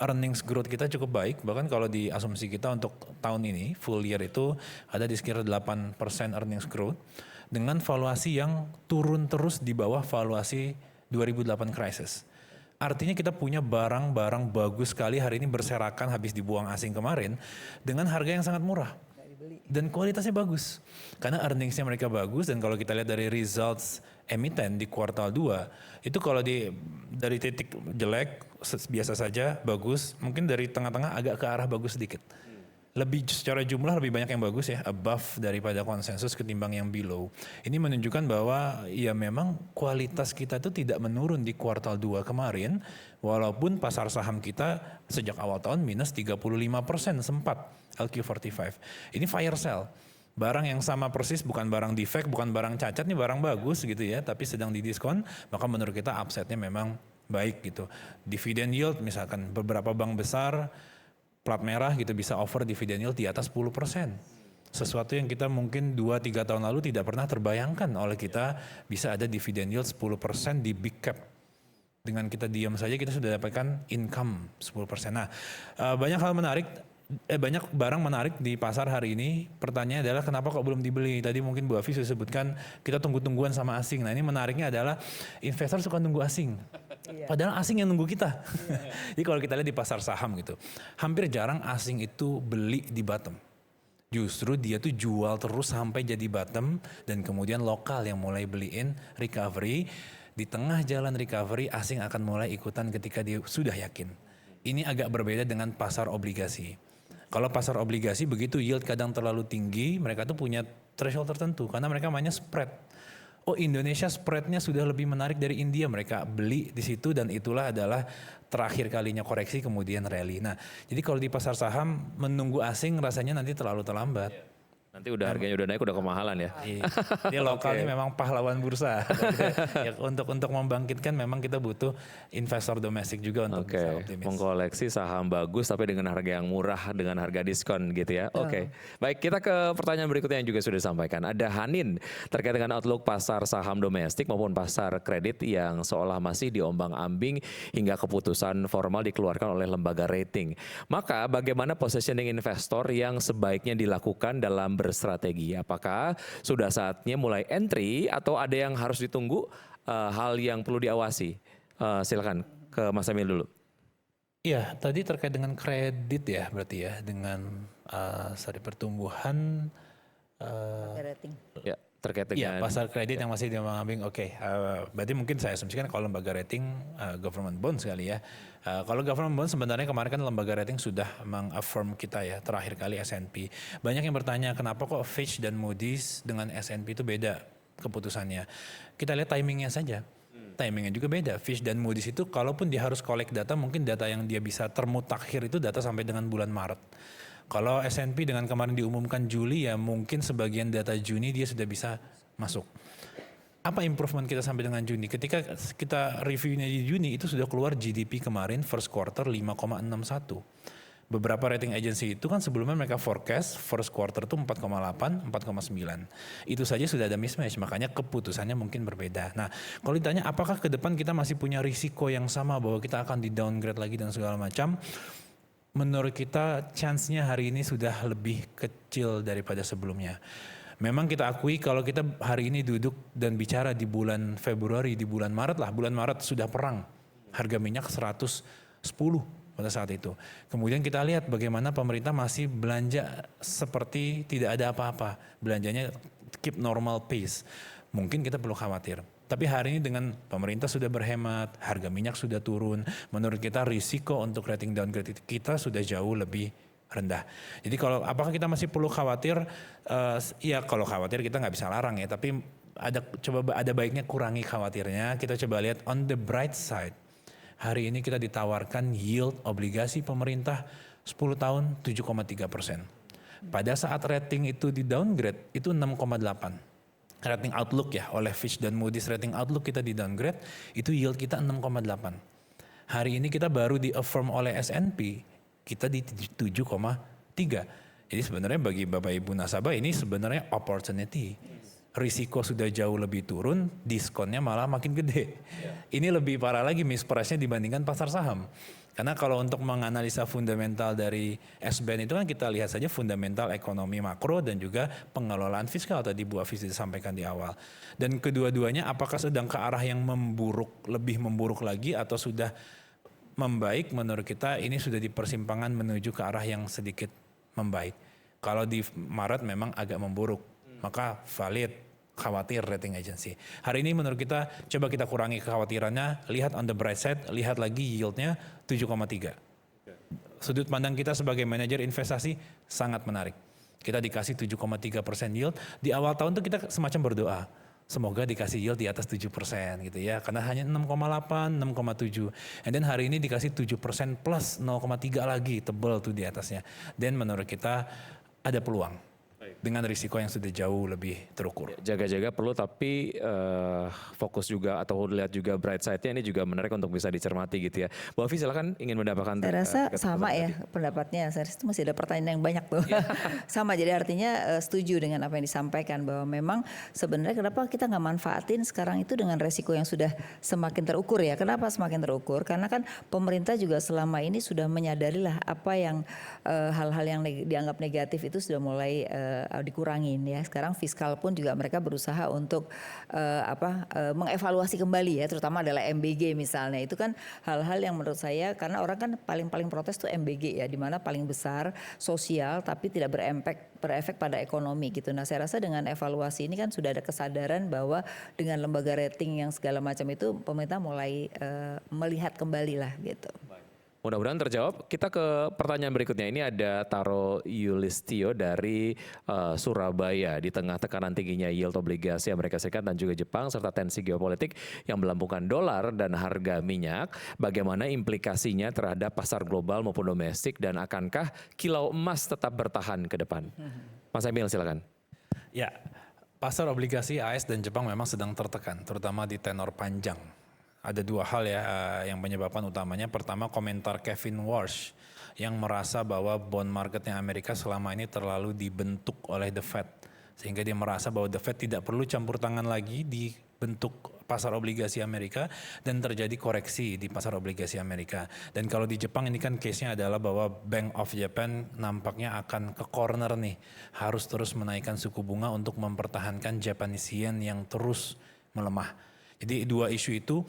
Speaker 1: earnings growth kita cukup baik, bahkan kalau di asumsi kita untuk tahun ini, full year itu ada di sekitar 8% earnings growth, dengan valuasi yang turun terus di bawah valuasi 2008 crisis. Artinya kita punya barang-barang bagus sekali hari ini berserakan habis dibuang asing kemarin dengan harga yang sangat murah. Dan kualitasnya bagus. Karena earningsnya mereka bagus dan kalau kita lihat dari results emiten di kuartal 2, itu kalau dari titik jelek biasa saja bagus, mungkin dari tengah-tengah agak ke arah bagus sedikit. Lebih secara jumlah lebih banyak yang bagus ya, above daripada konsensus ketimbang yang below. Ini menunjukkan bahwa ya memang kualitas kita itu tidak menurun di kuartal 2 kemarin, walaupun pasar saham kita sejak awal tahun minus 35% sempat LQ45. Ini fire sale. Barang yang sama persis, bukan barang defect, bukan barang cacat, nih barang bagus gitu ya, tapi sedang didiskon, maka menurut kita upside-nya memang baik gitu. Dividend yield misalkan beberapa bank besar plat merah gitu bisa offer dividend yield di atas 10%. Sesuatu yang kita mungkin 2-3 tahun lalu tidak pernah terbayangkan oleh kita bisa ada dividend yield 10% di big cap. Dengan kita diam saja kita sudah dapatkan income 10%. Nah, banyak hal menarik, banyak barang menarik di pasar hari ini. Pertanyaannya adalah kenapa kok belum dibeli? Tadi mungkin Bu Afi sudah sebutkan kita tunggu-tungguan sama asing. Nah ini menariknya adalah investor suka nunggu asing. Padahal asing yang nunggu kita. Jadi kalau kita lihat di pasar saham gitu, hampir jarang asing itu beli di bottom. Justru dia tuh jual terus sampai jadi bottom dan kemudian lokal yang mulai beliin recovery. Di tengah jalan recovery asing akan mulai ikutan ketika dia sudah yakin. Ini agak berbeda dengan pasar obligasi. Kalau pasar obligasi begitu yield kadang terlalu tinggi, mereka tuh punya threshold tertentu karena mereka mainnya spread. Oh Indonesia spreadnya sudah lebih menarik dari India, mereka beli di situ dan itulah adalah terakhir kalinya koreksi kemudian rally. Nah jadi kalau di pasar saham menunggu asing rasanya nanti terlalu terlambat.
Speaker 3: Nanti udah harganya udah naik udah kemahalan ya.
Speaker 1: Dia lokal ini memang pahlawan bursa. Ya, untuk membangkitkan memang kita butuh investor domestik juga untuk bisa optimis.
Speaker 3: Mengkoleksi saham bagus tapi dengan harga yang murah, dengan harga diskon gitu ya. Baik, kita ke pertanyaan berikutnya yang juga sudah disampaikan. Ada Hanin terkait dengan outlook pasar saham domestik maupun pasar kredit yang seolah masih diombang-ambing hingga keputusan formal dikeluarkan oleh lembaga rating. Maka bagaimana positioning investor yang sebaiknya dilakukan dalam berstrategi? Apakah sudah saatnya mulai entry atau ada yang harus ditunggu, hal yang perlu diawasi? Silakan ke Mas Emil dulu.
Speaker 1: Iya, tadi terkait dengan kredit ya berarti ya, dengan pertumbuhan
Speaker 2: Rating.
Speaker 3: Ya, terkait dengan
Speaker 1: pasar kredit yang masih diombang-ambing. Berarti mungkin saya asumsikan kalau lembaga rating government bond sekali ya. Kalau government bond sebenarnya kemarin kan lembaga rating sudah mengaffirm kita ya, terakhir kali S&P. Banyak yang bertanya kenapa kok Fitch dan Moody's dengan S&P itu beda keputusannya. Kita lihat timingnya saja. Timingnya juga beda. Fitch dan Moody's itu kalaupun dia harus collect data, mungkin data yang dia bisa termutakhir itu data sampai dengan bulan Maret. Kalau S&P dengan kemarin diumumkan Juli ya mungkin sebagian data Juni dia sudah bisa masuk. Apa improvement kita sampai dengan Juni? Ketika kita reviewnya di Juni itu sudah keluar GDP kemarin first quarter 5,61. Beberapa rating agency itu kan sebelumnya mereka forecast first quarter tuh 4,8, 4,9. Itu saja sudah ada mismatch, makanya keputusannya mungkin berbeda. Nah, kalau ditanya apakah ke depan kita masih punya risiko yang sama bahwa kita akan di downgrade lagi dan segala macam, menurut kita chance-nya hari ini sudah lebih kecil daripada sebelumnya. Memang kita akui kalau kita hari ini duduk dan bicara di bulan Februari, di bulan Maret lah, bulan Maret sudah perang. Harga minyak 110 pada saat itu. Kemudian kita lihat bagaimana pemerintah masih belanja seperti tidak ada apa-apa. Belanjanya keep normal pace. Mungkin kita perlu khawatir. Tapi hari ini dengan pemerintah sudah berhemat, harga minyak sudah turun, menurut kita risiko untuk rating downgrade kita sudah jauh lebih rendah. Jadi kalau apakah kita masih perlu khawatir? Ya kalau khawatir kita nggak bisa larang ya. Tapi ada baiknya kurangi khawatirnya. Kita coba lihat on the bright side. Hari ini kita ditawarkan yield obligasi pemerintah 10 tahun 7,3%. Pada saat rating itu di downgrade itu 6,8. Rating outlook ya oleh Fitch dan Moody's rating outlook kita di downgrade itu yield kita 6,8. Hari ini kita baru di affirm oleh S&P kita di 7,3. Jadi sebenarnya bagi Bapak Ibu nasabah ini sebenarnya opportunity. Risiko sudah jauh lebih turun, diskonnya malah makin gede. Ini lebih parah lagi misprice-nya dibandingkan pasar saham. Karena kalau untuk menganalisa fundamental dari SBN itu kan kita lihat saja fundamental ekonomi makro dan juga pengelolaan fiskal tadi Bu Afis disampaikan di awal. Dan kedua-duanya apakah sedang ke arah yang lebih memburuk lagi atau sudah membaik, menurut kita ini sudah di persimpangan menuju ke arah yang sedikit membaik. Kalau di Maret memang agak memburuk, maka valid khawatir rating agency. Hari ini menurut kita coba kita kurangi kekhawatirannya, lihat on the bright side, lihat lagi yieldnya 7,3. Sudut pandang kita sebagai manajer investasi sangat menarik. Kita dikasih 7,3% yield, di awal tahun tuh kita semacam berdoa. Semoga dikasih yield di atas 7% gitu ya. Karena hanya 6,8, 6,7. And then hari ini dikasih 7% plus 0,3 lagi tebal tuh di atasnya. Dan menurut kita ada peluang. Dengan risiko yang sudah jauh lebih terukur.
Speaker 3: Jaga-jaga perlu tapi fokus juga atau lihat juga bright side-nya ini juga menarik untuk bisa dicermati gitu ya. Bu Afi silakan ingin mendapatkan.
Speaker 2: Saya rasa sama ya pendapatnya. Saya rasa itu masih ada pertanyaan yang banyak tuh. Sama jadi artinya setuju dengan apa yang disampaikan bahwa memang sebenarnya kenapa kita nggak manfaatin sekarang itu dengan resiko yang sudah semakin terukur ya. Kenapa semakin terukur? Karena kan pemerintah juga selama ini sudah menyadari lah apa yang hal-hal yang dianggap negatif itu sudah mulai dikurangin ya. Sekarang fiskal pun juga mereka berusaha untuk mengevaluasi kembali ya, terutama adalah MBG misalnya. Itu kan hal-hal yang menurut saya karena orang kan paling protes tuh MBG ya, di mana paling besar sosial tapi tidak berefek pada ekonomi gitu. Nah, saya rasa dengan evaluasi ini kan sudah ada kesadaran bahwa dengan lembaga rating yang segala macam itu pemerintah mulai melihat kembali lah gitu.
Speaker 3: Mudah-mudahan terjawab. Kita ke pertanyaan berikutnya. Ini ada Taro Yulistio dari Surabaya. Di tengah tekanan tingginya yield obligasi Amerika Serikat dan juga Jepang serta tensi geopolitik yang melambungkan dolar dan harga minyak, bagaimana implikasinya terhadap pasar global maupun domestik dan akankah kilau emas tetap bertahan ke depan? Mas Emil silakan.
Speaker 1: Ya, pasar obligasi AS dan Jepang memang sedang tertekan, terutama di tenor panjang. Ada dua hal ya yang menyebabkan utamanya. Pertama, komentar Kevin Warsh yang merasa bahwa bond marketnya Amerika selama ini terlalu dibentuk oleh The Fed. Sehingga dia merasa bahwa The Fed tidak perlu campur tangan lagi di bentuk pasar obligasi Amerika dan terjadi koreksi di pasar obligasi Amerika. Dan kalau di Jepang ini kan case-nya adalah bahwa Bank of Japan nampaknya akan ke corner nih. Harus terus menaikkan suku bunga untuk mempertahankan Japanese yen yang terus melemah. Jadi dua isu itu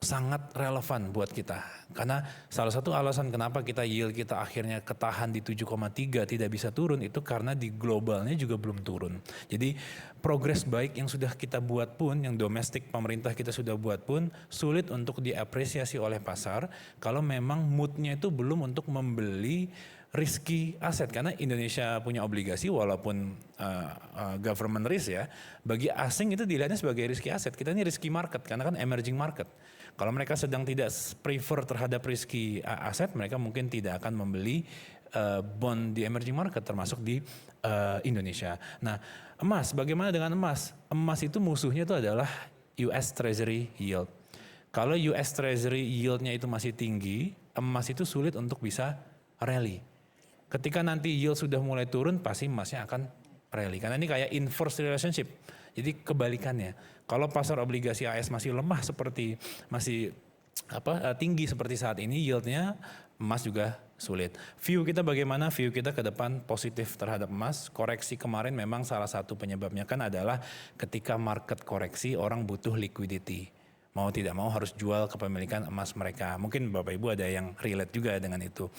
Speaker 1: sangat relevan buat kita. Karena salah satu alasan kenapa yield kita akhirnya ketahan di 7,3 tidak bisa turun itu karena di globalnya juga belum turun. Jadi progres baik yang sudah kita buat pun, yang domestik pemerintah kita sudah buat pun sulit untuk diapresiasi oleh pasar kalau memang moodnya itu belum untuk membeli risky aset. Karena Indonesia punya obligasi walaupun government risk ya, bagi asing itu dilihatnya sebagai risky aset. Kita ini risky market karena kan emerging market. Kalau mereka sedang tidak prefer terhadap risky aset, mereka mungkin tidak akan membeli bond di emerging market termasuk di Indonesia. Nah, emas, bagaimana dengan emas? Emas itu musuhnya itu adalah US Treasury yield. Kalau US Treasury yieldnya itu masih tinggi, emas itu sulit untuk bisa rally. Ketika nanti yield sudah mulai turun, pasti emasnya akan rally. Karena ini kayak inverse relationship. Jadi kebalikannya. Kalau pasar obligasi AS masih lemah seperti masih tinggi seperti saat ini, yieldnya emas juga sulit. View kita bagaimana? View kita ke depan positif terhadap emas. Koreksi kemarin memang salah satu penyebabnya kan adalah ketika market koreksi orang butuh liquidity. Mau tidak mau harus jual kepemilikan emas mereka. Mungkin Bapak Ibu ada yang relate juga dengan itu.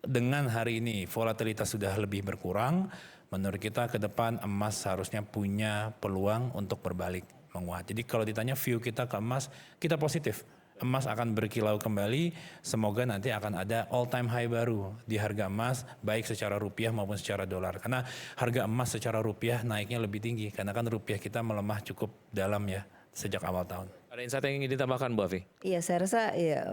Speaker 1: Dengan hari ini volatilitas sudah lebih berkurang, menurut kita ke depan emas seharusnya punya peluang untuk berbalik menguat. Jadi kalau ditanya view kita ke emas, kita positif. Emas akan berkilau kembali, semoga nanti akan ada all time high baru di harga emas, baik secara rupiah maupun secara dolar. Karena harga emas secara rupiah naiknya lebih tinggi, karena kan rupiah kita melemah cukup dalam ya sejak awal tahun.
Speaker 3: Ada insight yang ingin ditambahkan Bu Afi?
Speaker 2: Iya, saya rasa ya,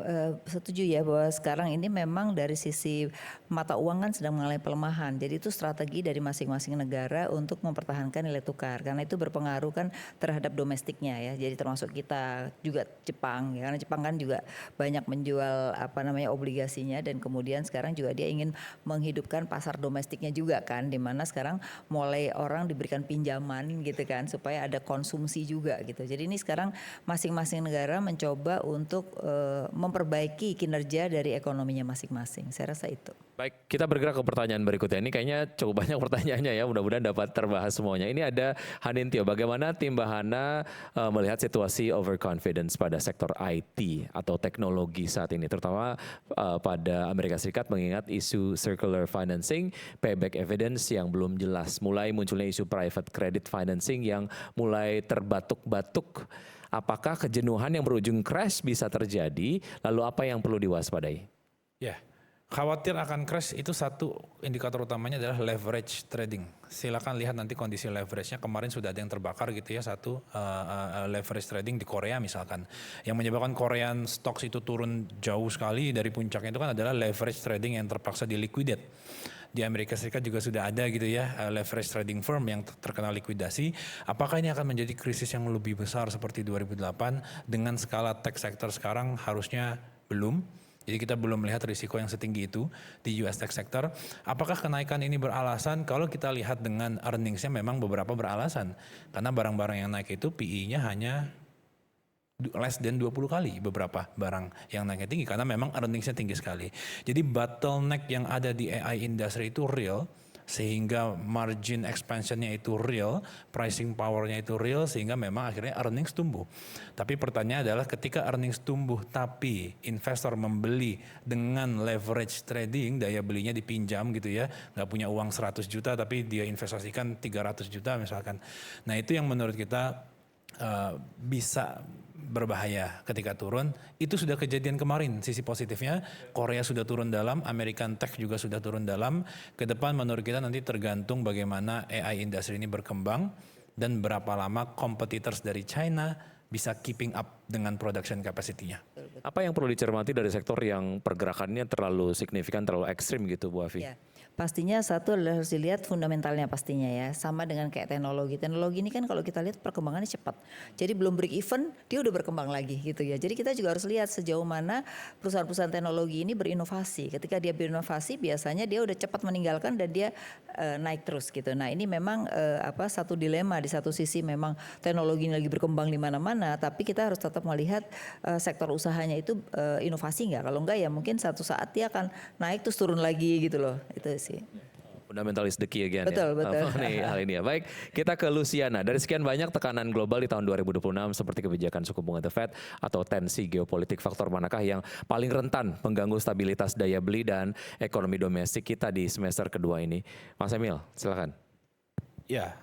Speaker 2: setuju ya bahwa sekarang ini memang dari sisi mata uang kan sedang mengalami pelemahan. Jadi itu strategi dari masing-masing negara untuk mempertahankan nilai tukar karena itu berpengaruh kan terhadap domestiknya ya. Jadi termasuk kita juga Jepang ya, karena Jepang kan juga banyak menjual obligasinya dan kemudian sekarang juga dia ingin menghidupkan pasar domestiknya juga kan, di mana sekarang mulai orang diberikan pinjaman gitu kan supaya ada konsumsi juga gitu. Jadi ini sekarang masing-masing negara mencoba untuk memperbaiki kinerja dari ekonominya masing-masing. Saya rasa itu.
Speaker 3: Baik, kita bergerak ke pertanyaan berikutnya. Ini kayaknya cukup banyak pertanyaannya ya, mudah-mudahan dapat terbahas semuanya. Ini ada Hanintio, bagaimana tim Bahana melihat situasi overconfidence pada sektor IT atau teknologi saat ini, terutama pada Amerika Serikat mengingat isu circular financing, payback evidence yang belum jelas, mulai munculnya isu private credit financing yang mulai terbatuk-batuk. Apakah kejenuhan yang berujung crash bisa terjadi? Lalu apa yang perlu diwaspadai?
Speaker 1: Ya, khawatir akan crash itu satu indikator utamanya adalah leverage trading. Silakan lihat nanti kondisi leverage-nya. Kemarin sudah ada yang terbakar gitu ya, satu leverage trading di Korea misalkan. Yang menyebabkan Korean stocks itu turun jauh sekali dari puncaknya itu kan adalah leverage trading yang terpaksa diliquidate. Di Amerika Serikat juga sudah ada gitu ya leverage trading firm yang terkena likuidasi. Apakah ini akan menjadi krisis yang lebih besar seperti 2008 dengan skala tech sector sekarang? Harusnya belum. Jadi kita belum melihat risiko yang setinggi itu di US tech sector. Apakah kenaikan ini beralasan? Kalau kita lihat dengan earningsnya memang beberapa beralasan. Karena barang-barang yang naik itu PE-nya hanya less than 20 kali beberapa barang yang naiknya tinggi karena memang earningsnya tinggi sekali. Jadi bottleneck yang ada di AI industry itu real, sehingga margin expansionnya itu real, pricing powernya itu real, sehingga memang akhirnya earnings tumbuh. Tapi pertanyaannya adalah ketika earnings tumbuh tapi investor membeli dengan leverage trading, daya belinya dipinjam gitu ya, nggak punya uang 100 juta tapi dia investasikan 300 juta misalkan. Nah itu yang menurut kita bisa berbahaya ketika turun. Itu sudah kejadian kemarin. Sisi positifnya Korea sudah turun dalam, American Tech juga sudah turun dalam. Ke depan menurut kita nanti tergantung bagaimana AI industry ini berkembang dan berapa lama competitors dari China bisa keeping up dengan production capacity-nya.
Speaker 3: Apa yang perlu dicermati dari sektor yang pergerakannya terlalu signifikan, terlalu ekstrim gitu Bu Afi?
Speaker 2: Ya. Pastinya satu adalah harus dilihat fundamentalnya pastinya ya. Sama dengan kayak teknologi. Teknologi ini kan kalau kita lihat perkembangannya cepat. Jadi belum break even dia udah berkembang lagi gitu ya. Jadi kita juga harus lihat sejauh mana perusahaan-perusahaan teknologi ini berinovasi. Ketika dia berinovasi biasanya dia udah cepat meninggalkan dan dia naik terus gitu. Nah ini memang satu dilema. Di satu sisi memang teknologi ini lagi berkembang di mana-mana. Tapi kita harus tetap melihat sektor usahanya itu inovasi nggak. Kalau enggak ya mungkin satu saat dia akan naik terus turun lagi gitu loh. Itu sih.
Speaker 3: Fundamentalist the key again
Speaker 2: betul,
Speaker 3: ya.
Speaker 2: Betul.
Speaker 3: Hal ini ya. Baik, kita ke Luciana. Dari sekian banyak tekanan global di tahun 2026 seperti kebijakan suku bunga The Fed atau tensi geopolitik, faktor manakah yang paling rentan mengganggu stabilitas daya beli dan ekonomi domestik kita di semester kedua ini? Mas Emil, silakan.
Speaker 1: Ya,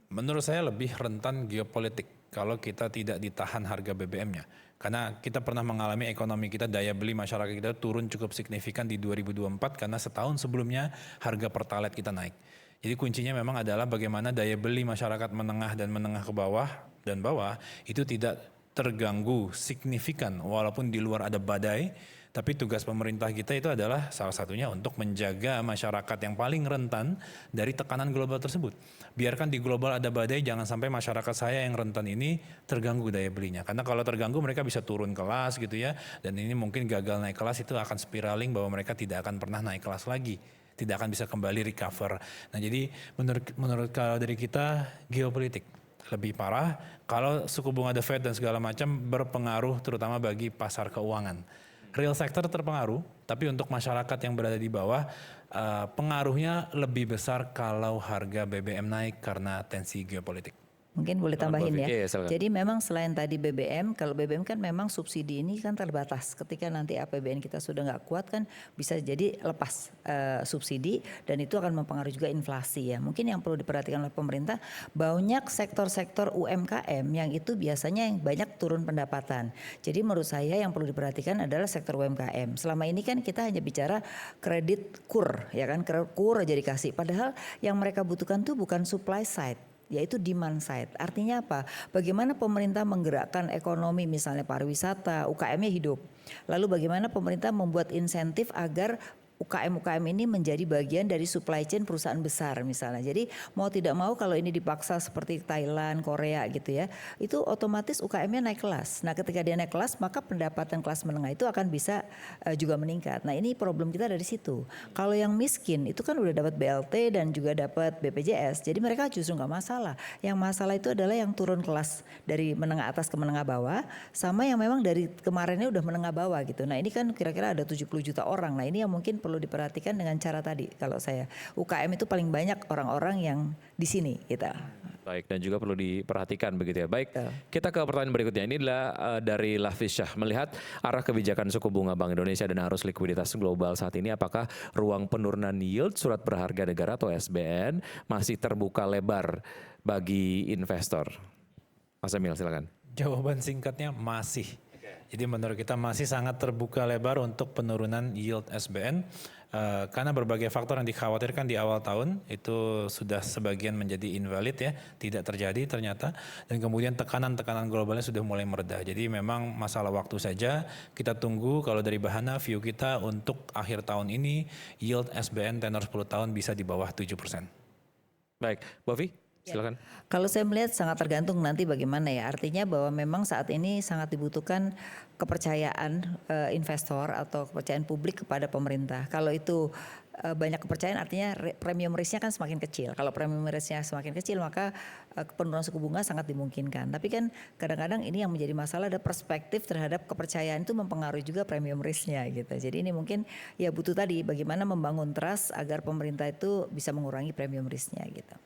Speaker 1: menurut saya lebih rentan geopolitik kalau kita tidak ditahan harga BBM-nya. Karena kita pernah mengalami ekonomi kita, daya beli masyarakat kita turun cukup signifikan di 2024 karena setahun sebelumnya harga pertalite kita naik. Jadi kuncinya memang adalah bagaimana daya beli masyarakat menengah dan menengah ke bawah dan bawah itu tidak terganggu signifikan walaupun di luar ada badai, tapi tugas pemerintah kita itu adalah salah satunya untuk menjaga masyarakat yang paling rentan dari tekanan global tersebut. Biarkan di global ada badai, jangan sampai masyarakat saya yang rentan ini terganggu daya belinya. Karena kalau terganggu mereka bisa turun kelas gitu ya, dan ini mungkin gagal naik kelas itu akan spiraling bahwa mereka tidak akan pernah naik kelas lagi. Tidak akan bisa kembali recover. Nah jadi menurut kalau dari kita geopolitik lebih parah kalau suku bunga The Fed dan segala macam berpengaruh terutama bagi pasar keuangan. Real sector terpengaruh, tapi untuk masyarakat yang berada di bawah pengaruhnya lebih besar kalau harga BBM naik karena tensi geopolitik.
Speaker 2: Mungkin boleh tambahin ya.
Speaker 3: Iya, silakan.
Speaker 2: Jadi memang selain tadi BBM, kalau BBM kan memang subsidi ini kan terbatas. Ketika nanti APBN kita sudah nggak kuat kan bisa jadi lepas subsidi dan itu akan mempengaruhi juga inflasi ya. Mungkin yang perlu diperhatikan oleh pemerintah banyak sektor-sektor UMKM yang itu biasanya yang banyak turun pendapatan. Jadi menurut saya yang perlu diperhatikan adalah sektor UMKM. Selama ini kan kita hanya bicara kredit kur ya kan, kur aja dikasih. Padahal yang mereka butuhkan tuh bukan supply side, yaitu demand side. Artinya apa? Bagaimana pemerintah menggerakkan ekonomi misalnya pariwisata, UKM-nya hidup. Lalu bagaimana pemerintah membuat insentif agar UKM-UKM ini menjadi bagian dari supply chain perusahaan besar misalnya. Jadi mau tidak mau kalau ini dipaksa seperti Thailand, Korea gitu ya, itu otomatis UKM-nya naik kelas. Nah ketika dia naik kelas maka pendapatan kelas menengah itu akan bisa juga meningkat. Nah ini problem kita dari situ. Kalau yang miskin itu kan udah dapat BLT dan juga dapat BPJS, jadi mereka justru nggak masalah. Yang masalah itu adalah yang turun kelas dari menengah atas ke menengah bawah, sama yang memang dari kemarinnya udah menengah bawah gitu. Nah ini kan kira-kira ada 70 juta orang. Nah ini yang mungkin perlu diperhatikan dengan cara tadi. Kalau saya UKM itu paling banyak orang-orang yang di sini gitu.
Speaker 3: Baik, dan juga perlu diperhatikan begitu ya. Baik, kita ke pertanyaan berikutnya. Ini adalah dari Lafisah. Melihat arah kebijakan suku bunga Bank Indonesia dan arus likuiditas global saat ini, apakah ruang penurunan yield surat berharga negara atau SBN masih terbuka lebar bagi investor? Mas Emil, silakan.
Speaker 1: Jawaban singkatnya masih. Jadi menurut kita masih sangat terbuka lebar untuk penurunan yield SBN karena berbagai faktor yang dikhawatirkan di awal tahun itu sudah sebagian menjadi invalid ya, tidak terjadi ternyata, dan kemudian tekanan-tekanan globalnya sudah mulai mereda. Jadi memang masalah waktu saja. Kita tunggu kalau dari Bahana view kita untuk akhir tahun ini yield SBN tenor 10 tahun bisa di bawah 7%.
Speaker 3: Baik, Bu Afi, silakan.
Speaker 2: Kalau saya melihat sangat tergantung nanti bagaimana ya. Artinya bahwa memang saat ini sangat dibutuhkan kepercayaan investor atau kepercayaan publik kepada pemerintah. Kalau itu banyak kepercayaan artinya premium risk-nya kan semakin kecil. Kalau premium risk-nya semakin kecil maka penurunan suku bunga sangat dimungkinkan. Tapi kan kadang-kadang ini yang menjadi masalah ada perspektif terhadap kepercayaan itu mempengaruhi juga premium risk-nya gitu. Jadi ini mungkin ya butuh tadi bagaimana membangun trust agar pemerintah itu bisa mengurangi premium risk-nya gitu.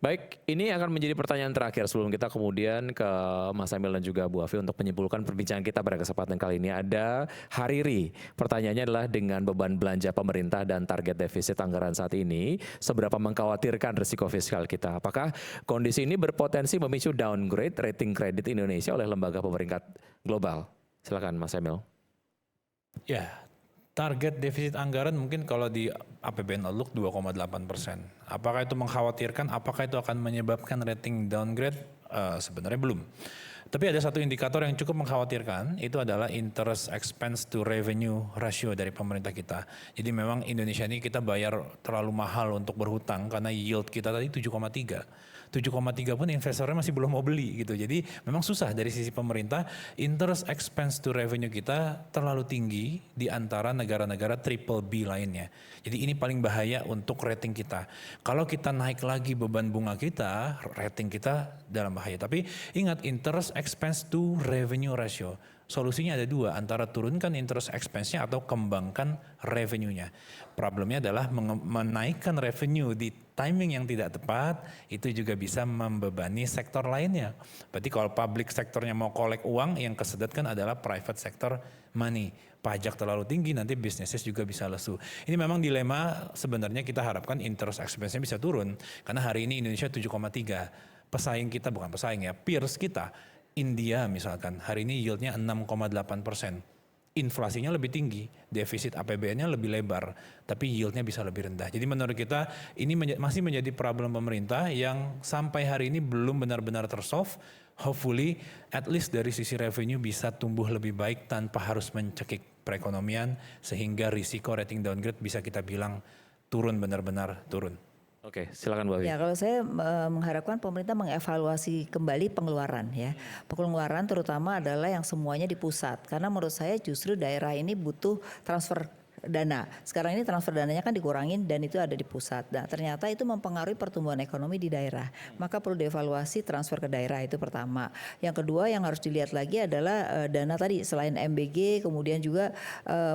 Speaker 3: Baik, ini akan menjadi pertanyaan terakhir sebelum kita kemudian ke Mas Emil dan juga Bu Afi untuk menyimpulkan perbincangan kita pada kesempatan kali ini. Ada Hariri, pertanyaannya adalah dengan beban belanja pemerintah dan target defisit anggaran saat ini, seberapa mengkhawatirkan risiko fiskal kita? Apakah kondisi ini berpotensi memicu downgrade rating kredit Indonesia oleh lembaga pemeringkat global? Silakan Mas Emil.
Speaker 1: Ya, target defisit anggaran mungkin kalau di APBN Outlook 2,8%. Apakah itu mengkhawatirkan? Apakah itu akan menyebabkan rating downgrade? Sebenarnya belum. Tapi ada satu indikator yang cukup mengkhawatirkan, itu adalah interest expense to revenue ratio dari pemerintah kita. Jadi memang Indonesia ini kita bayar terlalu mahal untuk berhutang karena yield kita tadi 7,3. 7,3 pun investornya masih belum mau beli gitu. Jadi memang susah dari sisi pemerintah, interest expense to revenue kita terlalu tinggi di antara negara-negara triple B lainnya. Jadi ini paling bahaya untuk rating kita. Kalau kita naik lagi beban bunga kita, rating kita dalam bahaya. Tapi ingat interest expense to revenue ratio. Solusinya ada dua, antara turunkan interest expense-nya atau kembangkan revenue-nya. Problemnya adalah menaikkan revenue di timing yang tidak tepat, itu juga bisa membebani sektor lainnya. Berarti kalau public sektornya mau collect uang, yang kesedot kan adalah private sector money. Pajak terlalu tinggi, nanti bisnisnya juga bisa lesu. Ini memang dilema, sebenarnya kita harapkan interest expense-nya bisa turun. Karena hari ini Indonesia 7,3. Pesaing kita, bukan pesaing ya, peers kita, India misalkan, hari ini yieldnya 6,8%. inflasinya lebih tinggi, defisit APBN-nya lebih lebar, tapi yield-nya bisa lebih rendah. Jadi menurut kita ini masih menjadi problem pemerintah yang sampai hari ini belum benar-benar tersolve. Hopefully at least dari sisi revenue bisa tumbuh lebih baik tanpa harus mencekik perekonomian, sehingga risiko rating downgrade bisa kita bilang turun, benar-benar turun.
Speaker 3: Oke, silakan Bu Afi.
Speaker 2: Ya, kalau saya mengharapkan pemerintah mengevaluasi kembali pengeluaran ya. Pengeluaran terutama adalah yang semuanya di pusat. Karena menurut saya justru daerah ini butuh transfer dana. Sekarang ini transfer dananya kan dikurangin dan itu ada di pusat. Nah, ternyata itu mempengaruhi pertumbuhan ekonomi di daerah. Maka perlu dievaluasi transfer ke daerah, itu pertama. Yang kedua yang harus dilihat lagi adalah dana tadi, selain MBG kemudian juga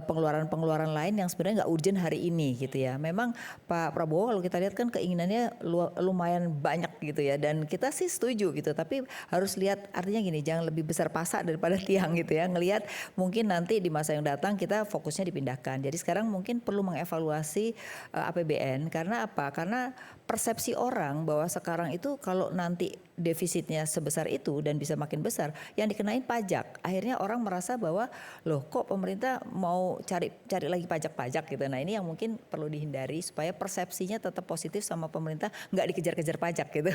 Speaker 2: pengeluaran-pengeluaran lain yang sebenarnya nggak urgent hari ini gitu ya. Memang Pak Prabowo kalau kita lihat kan keinginannya lumayan banyak gitu ya, dan kita sih setuju gitu. Tapi harus lihat, artinya gini, jangan lebih besar pasak daripada tiang gitu ya. Ngelihat mungkin nanti di masa yang datang kita fokusnya dipindahkan. Jadi sekarang mungkin perlu mengevaluasi APBN. Karena apa? Karena persepsi orang bahwa sekarang itu kalau nanti defisitnya sebesar itu dan bisa makin besar, yang dikenain pajak. Akhirnya orang merasa bahwa loh kok pemerintah mau cari lagi pajak-pajak gitu. Nah ini yang mungkin perlu dihindari supaya persepsinya tetap positif sama pemerintah, nggak dikejar-kejar pajak gitu.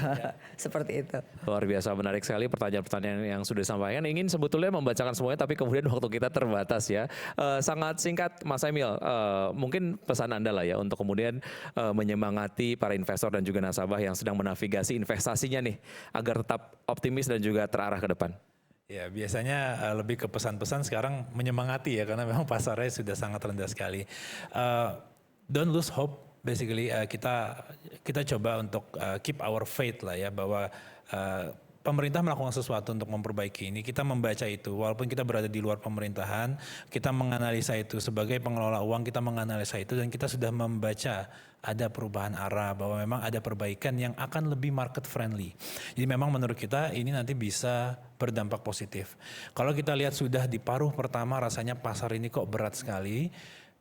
Speaker 2: Seperti itu.
Speaker 3: Luar biasa menarik sekali pertanyaan-pertanyaan yang sudah disampaikan. Ingin sebetulnya membacakan semuanya tapi kemudian waktu kita terbatas ya. Sangat singkat Mas Emil, mungkin pesan Anda lah ya untuk kemudian menyemangati para investor dan juga nasabah yang sedang menavigasi investasinya nih agar tetap optimis dan juga terarah ke depan.
Speaker 1: Ya biasanya lebih ke pesan-pesan sekarang menyemangati ya, karena memang pasarnya sudah sangat rendah sekali. Don't lose hope, basically kita coba untuk keep our faith lah ya, bahwa pemerintah melakukan sesuatu untuk memperbaiki ini. Kita membaca itu, walaupun kita berada di luar pemerintahan, kita menganalisa itu sebagai pengelola uang, kita menganalisa itu dan kita sudah membaca ada perubahan arah, bahwa memang ada perbaikan yang akan lebih market friendly. Jadi memang menurut kita ini nanti bisa berdampak positif. Kalau kita lihat sudah di paruh pertama rasanya pasar ini kok berat sekali,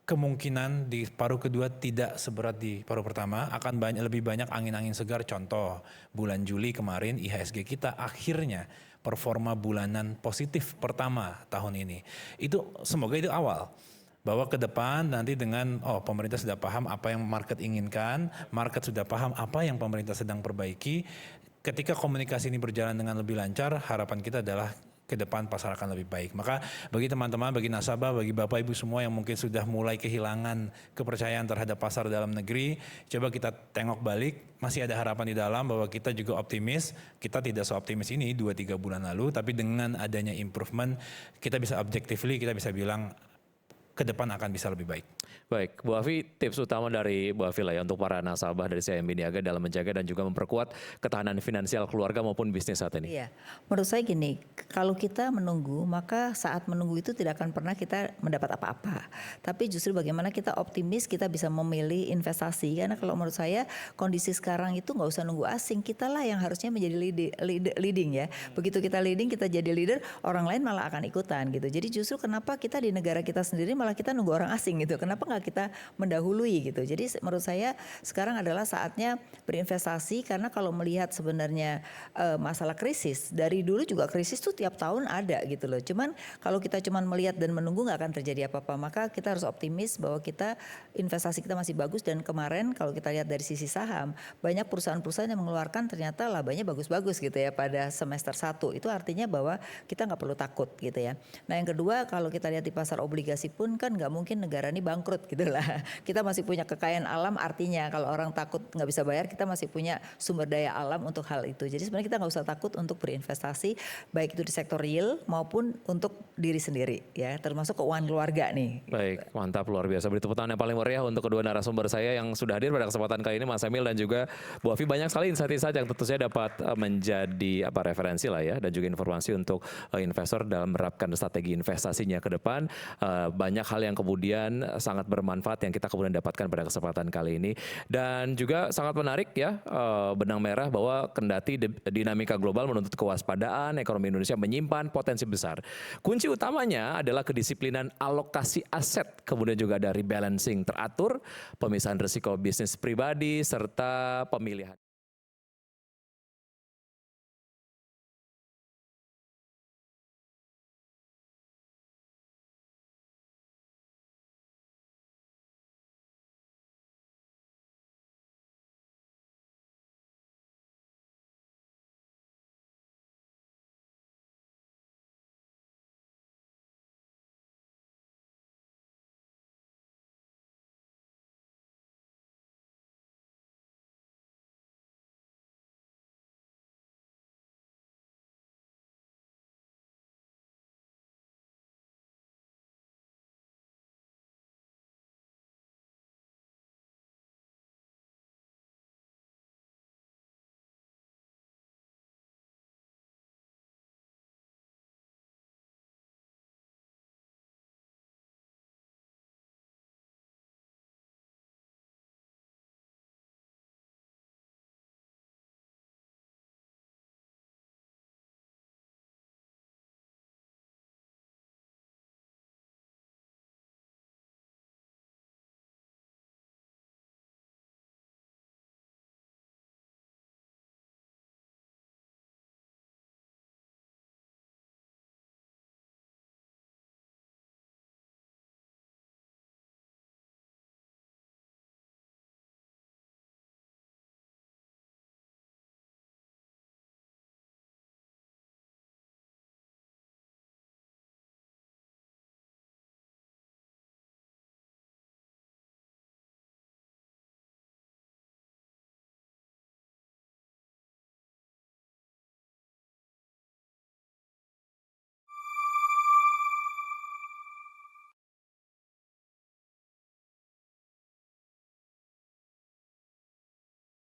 Speaker 1: kemungkinan di paruh kedua tidak seberat di paruh pertama, akan lebih banyak angin-angin segar. Contoh, bulan Juli kemarin IHSG kita akhirnya performa bulanan positif pertama tahun ini. Itu semoga itu awal. Bahwa ke depan nanti dengan pemerintah sudah paham apa yang market inginkan, market sudah paham apa yang pemerintah sedang perbaiki. Ketika komunikasi ini berjalan dengan lebih lancar, harapan kita adalah ke depan pasar akan lebih baik. Maka bagi teman-teman, bagi nasabah, bagi Bapak Ibu semua yang mungkin sudah mulai kehilangan kepercayaan terhadap pasar dalam negeri, coba kita tengok balik, masih ada harapan di dalam, bahwa kita juga optimis. Kita tidak seoptimis ini 2-3 bulan lalu, tapi dengan adanya improvement, kita bisa objectively, kita bisa bilang ke depan akan bisa lebih baik.
Speaker 3: Baik, Bu Afi, tips utama dari Bu Afi lah ya untuk para nasabah dari CIMB Niaga dalam menjaga dan juga memperkuat ketahanan finansial keluarga maupun bisnis saat ini.
Speaker 2: Iya, menurut saya gini, kalau kita menunggu, maka saat menunggu itu tidak akan pernah kita mendapat apa-apa. Tapi justru bagaimana kita optimis, kita bisa memilih investasi. Karena kalau menurut saya kondisi sekarang itu nggak usah nunggu asing, kita lah yang harusnya menjadi leading ya. Begitu kita leading, kita jadi leader, orang lain malah akan ikutan gitu. Jadi justru kenapa kita di negara kita sendiri malah kita nunggu orang asing gitu. Kenapa nggak kita mendahului gitu. Jadi menurut saya sekarang adalah saatnya berinvestasi, karena kalau melihat sebenarnya masalah krisis, dari dulu juga krisis tuh tiap tahun ada gitu loh. Cuman kalau kita cuman melihat dan menunggu nggak akan terjadi apa-apa. Maka kita harus optimis bahwa kita investasi kita masih bagus, dan kemarin kalau kita lihat dari sisi saham, banyak perusahaan-perusahaan yang mengeluarkan ternyata labanya bagus-bagus gitu ya pada semester 1. Itu artinya bahwa kita nggak perlu takut gitu ya. Nah yang kedua, kalau kita lihat di pasar obligasi pun kan nggak mungkin negara ini bangkrut gitu lah. Kita masih punya kekayaan alam, artinya kalau orang takut nggak bisa bayar, kita masih punya sumber daya alam untuk hal itu. Jadi sebenarnya kita nggak usah takut untuk berinvestasi, baik itu di sektor real maupun untuk diri sendiri ya, termasuk keuangan keluarga nih.
Speaker 3: Baik, mantap, luar biasa. Beri tepuk tangan yang paling meriah untuk kedua narasumber saya yang sudah hadir pada kesempatan kali ini, Mas Emil dan juga Bu Afi. Banyak sekali insight-insight yang tentu saya dapat menjadi referensi lah ya, dan juga informasi untuk investor dalam menerapkan strategi investasinya ke depan. Banyak hal yang kemudian sangat bermanfaat yang kita kemudian dapatkan pada kesempatan kali ini, dan juga sangat menarik ya, benang merah bahwa kendati dinamika global menuntut kewaspadaan, ekonomi Indonesia menyimpan potensi besar. Kunci utamanya adalah kedisiplinan alokasi aset, kemudian juga ada rebalancing teratur, pemisahan risiko bisnis pribadi serta pemilihan